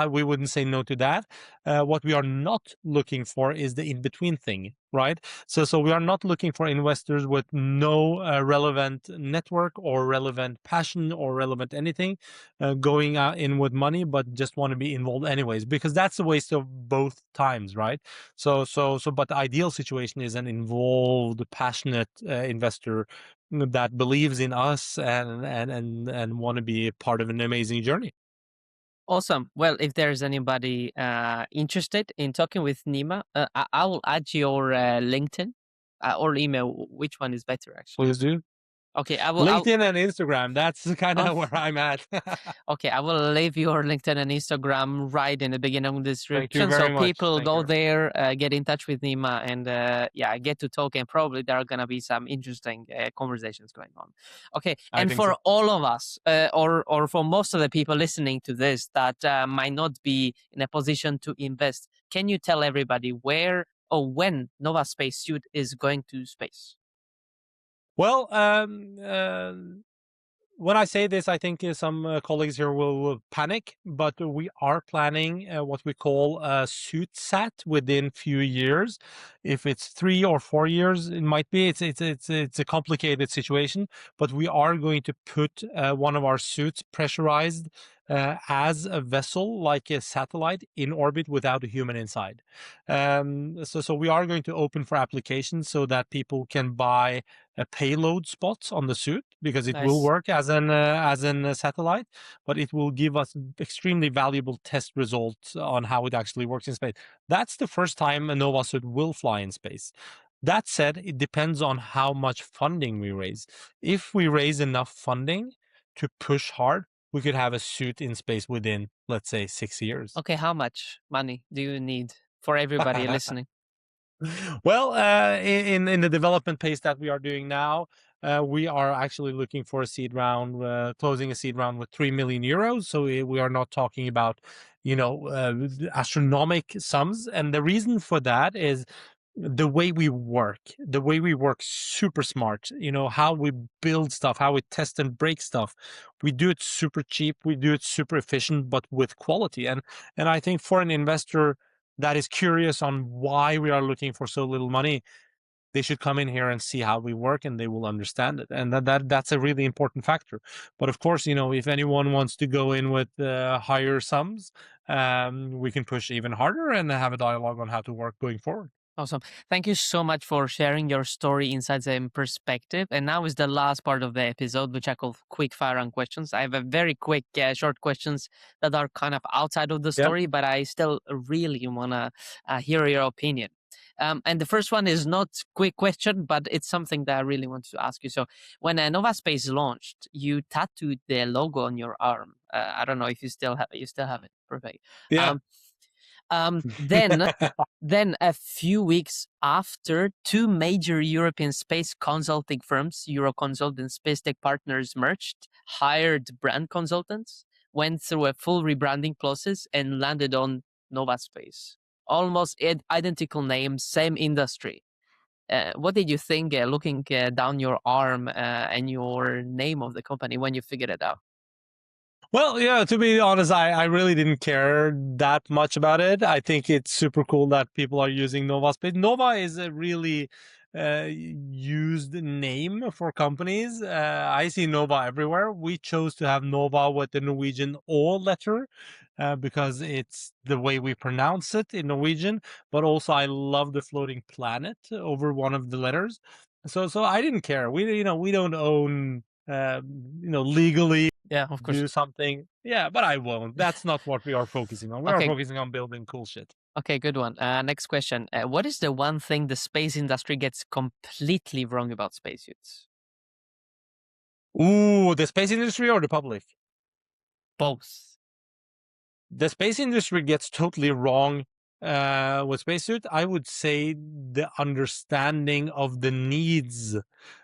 we wouldn't say no to that. What we are not looking for is the in-between thing, right? So we are not looking for investors with no relevant network or relevant passion or relevant anything, going in with money, but just want to be involved anyways, because that's a waste of both times, right? But the ideal situation is an involved, passionate investor that believes in us and want to be part of an amazing journey. Awesome. Well, if there's anybody interested in talking with Nima, I will add your LinkedIn or email. Which one is better, actually? Please do. Okay, LinkedIn and Instagram. That's kind of Oh. where I'm at. Okay, I will leave your LinkedIn and Instagram right in the beginning of the description, so very much. people Thank go you. there, get in touch with Nima, and get to talk. And probably there are gonna be some interesting conversations going on. Okay, and for so. all of us, or for most of the people listening to this that might not be in a position to invest, can you tell everybody where or when Nova Spacesuit is going to space? Well, when I say this, I think some colleagues here will panic, but we are planning what we call a suit sat within few years. If it's 3 or 4 years, it might be. It's a complicated situation, but we are going to put one of our suits pressurized as a vessel, like a satellite, in orbit without a human inside. So we are going to open for applications so that people can buy payload spots on the suit, because it will Nice. work as an satellite, but it will give us extremely valuable test results on how it actually works in space. That's the first time a Nova suit will fly in space. That said, it depends on how much funding we raise. If we raise enough funding to push hard, we could have a suit in space within, let's say, 6 years. Okay, how much money do you need for everybody listening? Well, in the development pace that we are doing now, we are actually looking for a seed round, closing a seed round with 3 million euros. So we are not talking about, astronomical sums. And the reason for that is the way we work. The way we work, super smart. How we build stuff, how we test and break stuff. We do it super cheap. We do it super efficient, but with quality. And I think for an investor that is curious on why we are looking for so little money, they should come in here and see how we work, and they will understand it. And that's a really important factor. But of course, if anyone wants to go in with higher sums, we can push even harder and have a dialogue on how to work going forward. Awesome. Thank you so much for sharing your story, insights, and perspective. And now is the last part of the episode, which I call quick fire on questions. I have a very quick, short questions that are kind of outside of the story, but I still really want to hear your opinion. And the first one is not quick question, but it's something that I really want to ask you. So when Nova Space launched, you tattooed the logo on your arm. I don't know if you still have it. Perfect. Yeah. Then a few weeks after, two major European space consulting firms, Euroconsult and Space Tech Partners, merged, hired brand consultants, went through a full rebranding process, and landed on Nova Space. Almost identical name, same industry. What did you think looking down your arm and your name of the company when you figured it out? Well, yeah, to be honest, I really didn't care that much about it. I think it's super cool that people are using Nova Space. Nova is a really used name for companies. I see Nova everywhere. We chose to have Nova with the Norwegian O letter because it's the way we pronounce it in Norwegian. But also, I love the floating planet over one of the letters. So I didn't care. We don't own legally Yeah, of course. do something. Yeah, but I won't. That's not what we are focusing on. We are Okay. focusing on building cool shit. Okay, good one. Next question. What is the one thing the space industry gets completely wrong about spacesuits? Ooh, the space industry or the public? Both. The space industry gets totally wrong with spacesuit. I would say the understanding of the needs,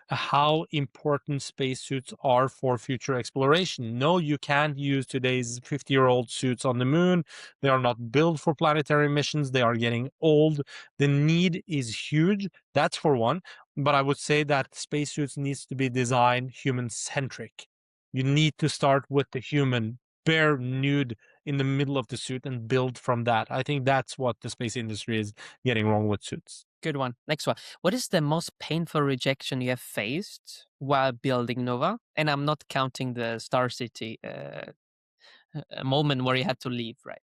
how important spacesuits are for future exploration. No, you can't use today's 50-year-old suits on the moon. They are not built for planetary missions. They are getting old. The need is huge. That's for one. But I would say that spacesuits needs to be designed human-centric. You need to start with the human, bare nude in the middle of the suit and build from that. I think that's what the space industry is getting wrong with suits. Good one. Next one. What is the most painful rejection you have faced while building Nova? And I'm not counting the Star City moment where you had to leave, right?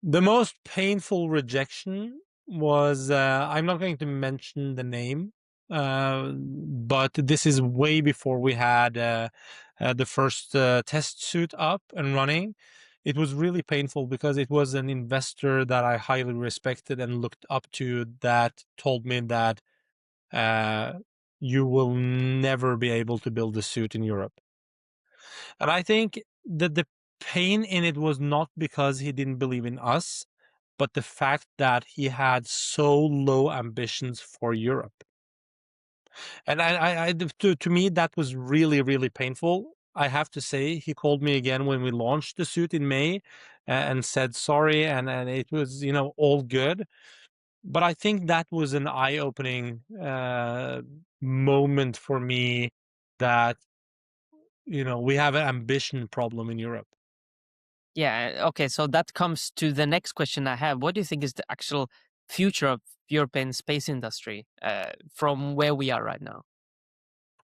The most painful rejection was, I'm not going to mention the name, but this is way before we had the first test suit up and running. It was really painful because it was an investor that I highly respected and looked up to that told me that you will never be able to build a suit in Europe. And I think that the pain in it was not because he didn't believe in us, but the fact that he had so low ambitions for Europe. And to me, that was really, really painful. I have to say, he called me again when we launched the suit in May and said sorry, and it was, all good. But I think that was an eye-opening moment for me that, we have an ambition problem in Europe. Yeah. Okay. So that comes to the next question I have. What do you think is the actual future of European space industry from where we are right now?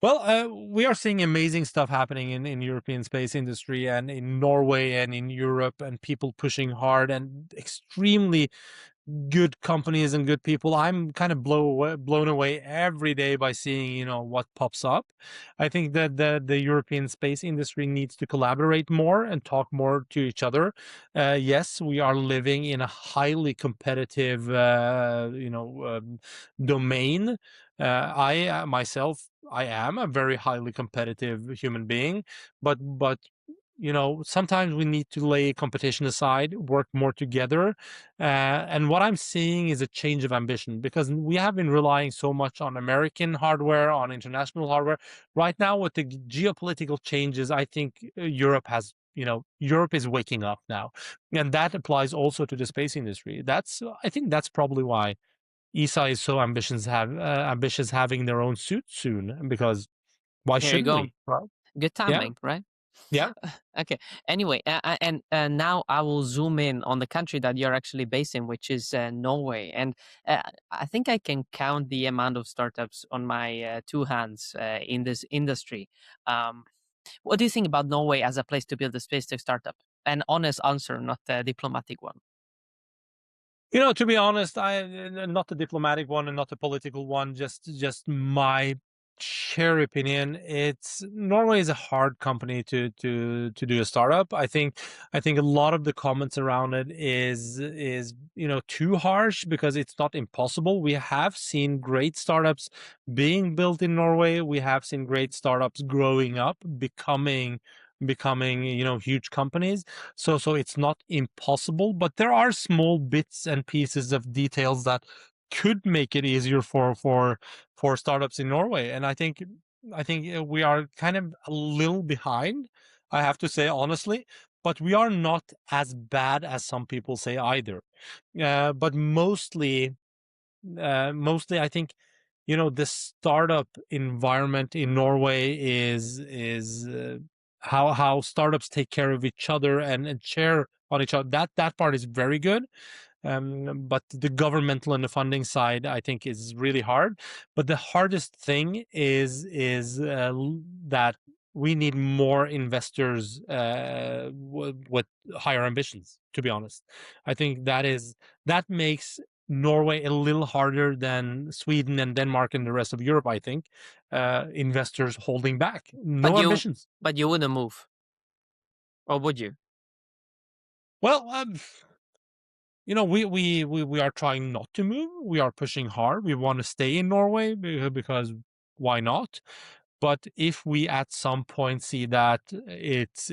Well, we are seeing amazing stuff happening in European space industry and in Norway and in Europe, and people pushing hard and extremely good companies and good people. I'm kind of blown away every day by seeing, what pops up. I think that the European space industry needs to collaborate more and talk more to each other. Yes, we are living in a highly competitive, domain. I myself, I am a very highly competitive human being, but sometimes we need to lay competition aside, work more together. And what I'm seeing is a change of ambition because we have been relying so much on American hardware, on international hardware. Right now, with the geopolitical changes, I think Europe has, Europe is waking up now. And that applies also to the space industry. I think that's probably why ESA is so ambitious having their own suit soon, because why There you shouldn't go. we? Right? Good Yeah. timing, right? Yeah. Okay. Anyway, and now I will zoom in on the country that you're actually based in, which is Norway. And I think I can count the amount of startups on my two hands in this industry. What do you think about Norway as a place to build a space tech startup? An honest answer, not a diplomatic one. To be honest, not a diplomatic one and not a political one, just my share opinion. It's Norway is a hard company to do a startup. I think a lot of the comments around it is too harsh because it's not impossible. We have seen great startups being built in Norway. We have seen great startups growing up, becoming huge companies. So it's not impossible, but there are small bits and pieces of details that could make it easier for startups in Norway. And I think we are kind of a little behind, I have to say honestly, but we are not as bad as some people say either. But mostly I think the startup environment in Norway is how startups take care of each other and share on each other. That part is very good. But the governmental and the funding side, I think, is really hard. But the hardest thing is that we need more investors with higher ambitions. To be honest, I think that makes Norway a little harder than Sweden and Denmark and the rest of Europe. I think investors holding back, no ambitions. But you wouldn't move, or would you? Well, we are trying not to move. We are pushing hard. We want to stay in Norway because why not? But if we at some point see that it's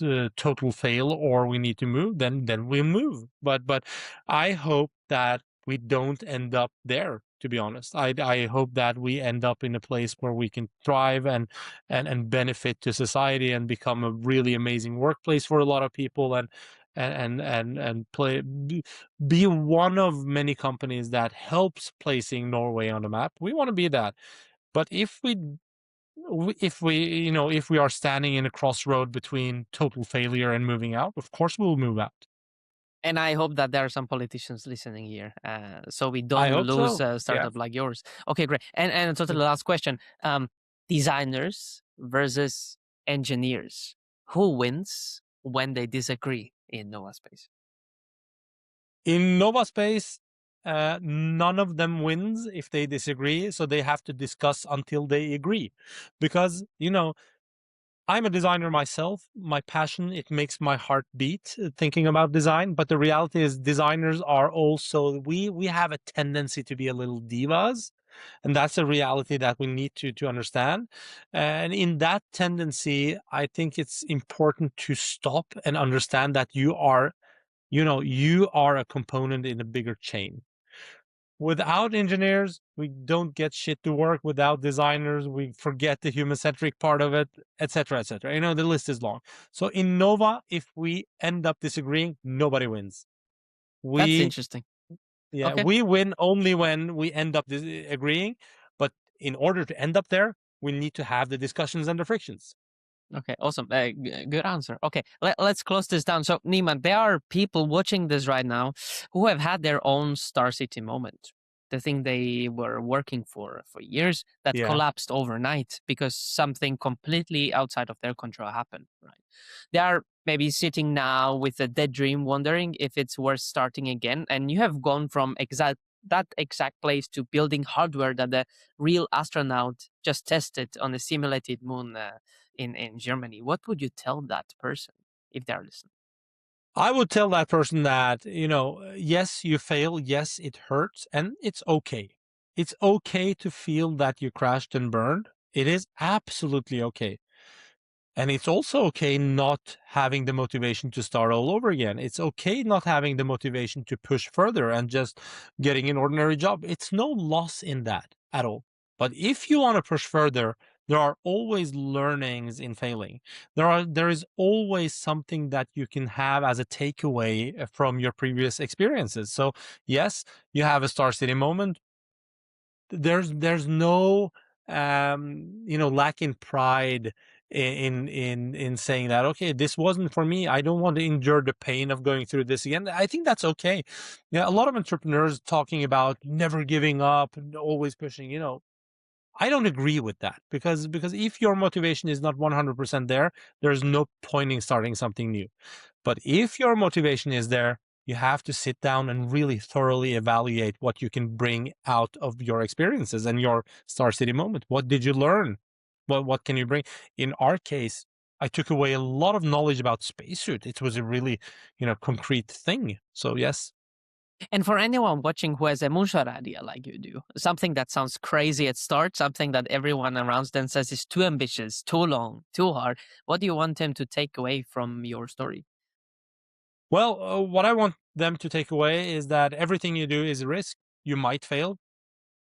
a total fail or we need to move, then we move. But I hope that we don't end up there. To be honest, I hope that we end up in a place where we can thrive and benefit to society and become a really amazing workplace for a lot of people and be one of many companies that helps placing Norway on the map. We want to be that. But if we are standing in a crossroad between total failure and moving out, of course we'll move out. And I hope that there are some politicians listening here, so we I don't hope lose so. a startup like yours. Okay, great. And totally last question: designers versus engineers, who wins when they disagree in Nåva Space? In Nåva Space, none of them wins if they disagree, so they have to discuss until they agree. Because, I'm a designer myself. My passion, it makes my heart beat thinking about design. But the reality is designers are also, we have a tendency to be a little divas. And that's a reality that we need to understand. And in that tendency, I think it's important to stop and understand that you are a component in a bigger chain. Without engineers, we don't get shit to work. Without designers, we forget the human-centric part of it, etc., etc. The list is long. So in Nova, if we end up disagreeing, nobody wins. That's interesting. Yeah, okay. We win only when we end up agreeing. But in order to end up there, we need to have the discussions and the frictions. Okay, awesome. Good answer. Okay, let's close this down. So, Nima, there are people watching this right now who have had their own Star City moment. The thing they were working for years that collapsed overnight because something completely outside of their control happened. Right? They are maybe sitting now with a dead dream, wondering if it's worth starting again. And you have gone from that exact place to building hardware that the real astronaut just tested on a simulated moon in Germany. What would you tell that person if they're listening? I would tell that person that, yes, you fail. Yes, it hurts. And it's okay. It's okay to feel that you crashed and burned. It is absolutely okay. And it's also okay not having the motivation to start all over again. It's okay not having the motivation to push further and just getting an ordinary job. It's no loss in that at all. But if you want to push further, there are always learnings in failing. There is always something that you can have as a takeaway from your previous experiences. So yes, you have a Star City moment. There's no lack in pride in saying that, okay, this wasn't for me. I don't want to endure the pain of going through this again. I think that's okay. Yeah, a lot of entrepreneurs talking about never giving up and always pushing, I don't agree with that because if your motivation is not 100% there, there's no point in starting something new. But if your motivation is there, you have to sit down and really thoroughly evaluate what you can bring out of your experiences and your Star City moment. What did you learn? What can you bring? In our case, I took away a lot of knowledge about Spacesuit. It was a really, concrete thing. So yes. And for anyone watching who has a moonshot idea like you do, something that sounds crazy at start, something that everyone around them says is too ambitious, too long, too hard, what do you want them to take away from your story? Well, what I want them to take away is that everything you do is a risk. You might fail.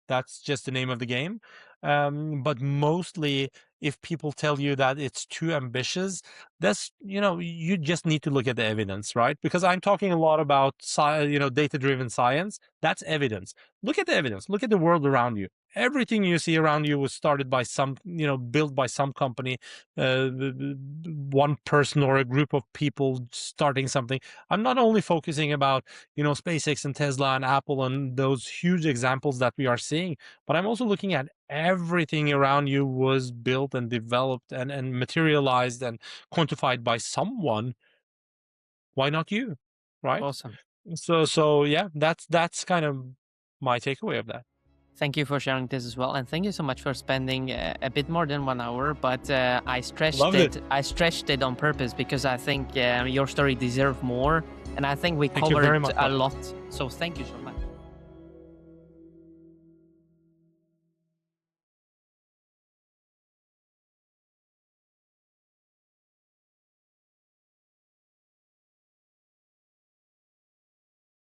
That's just the name of the game. But mostly, if people tell you that it's too ambitious, that's, you just need to look at the evidence, right? Because I'm talking a lot about, data-driven science. That's evidence. Look at the evidence. Look at the world around you. everything you see around you was started by some, built by some company, one person or a group of people starting something. I'm not only focusing about, SpaceX and Tesla and Apple and those huge examples that we are seeing, but I'm also looking at everything around you was built and developed and materialized and quantified by someone. Why not you? Right? Awesome. So yeah, that's kind of my takeaway of that. Thank you for sharing this as well, and thank you so much for spending a bit more than 1 hour. But I stretched Loved it. I stretched it on purpose because I think your story deserves more, and I think we Thank you very covered much, a Bob. lot. So thank you so much.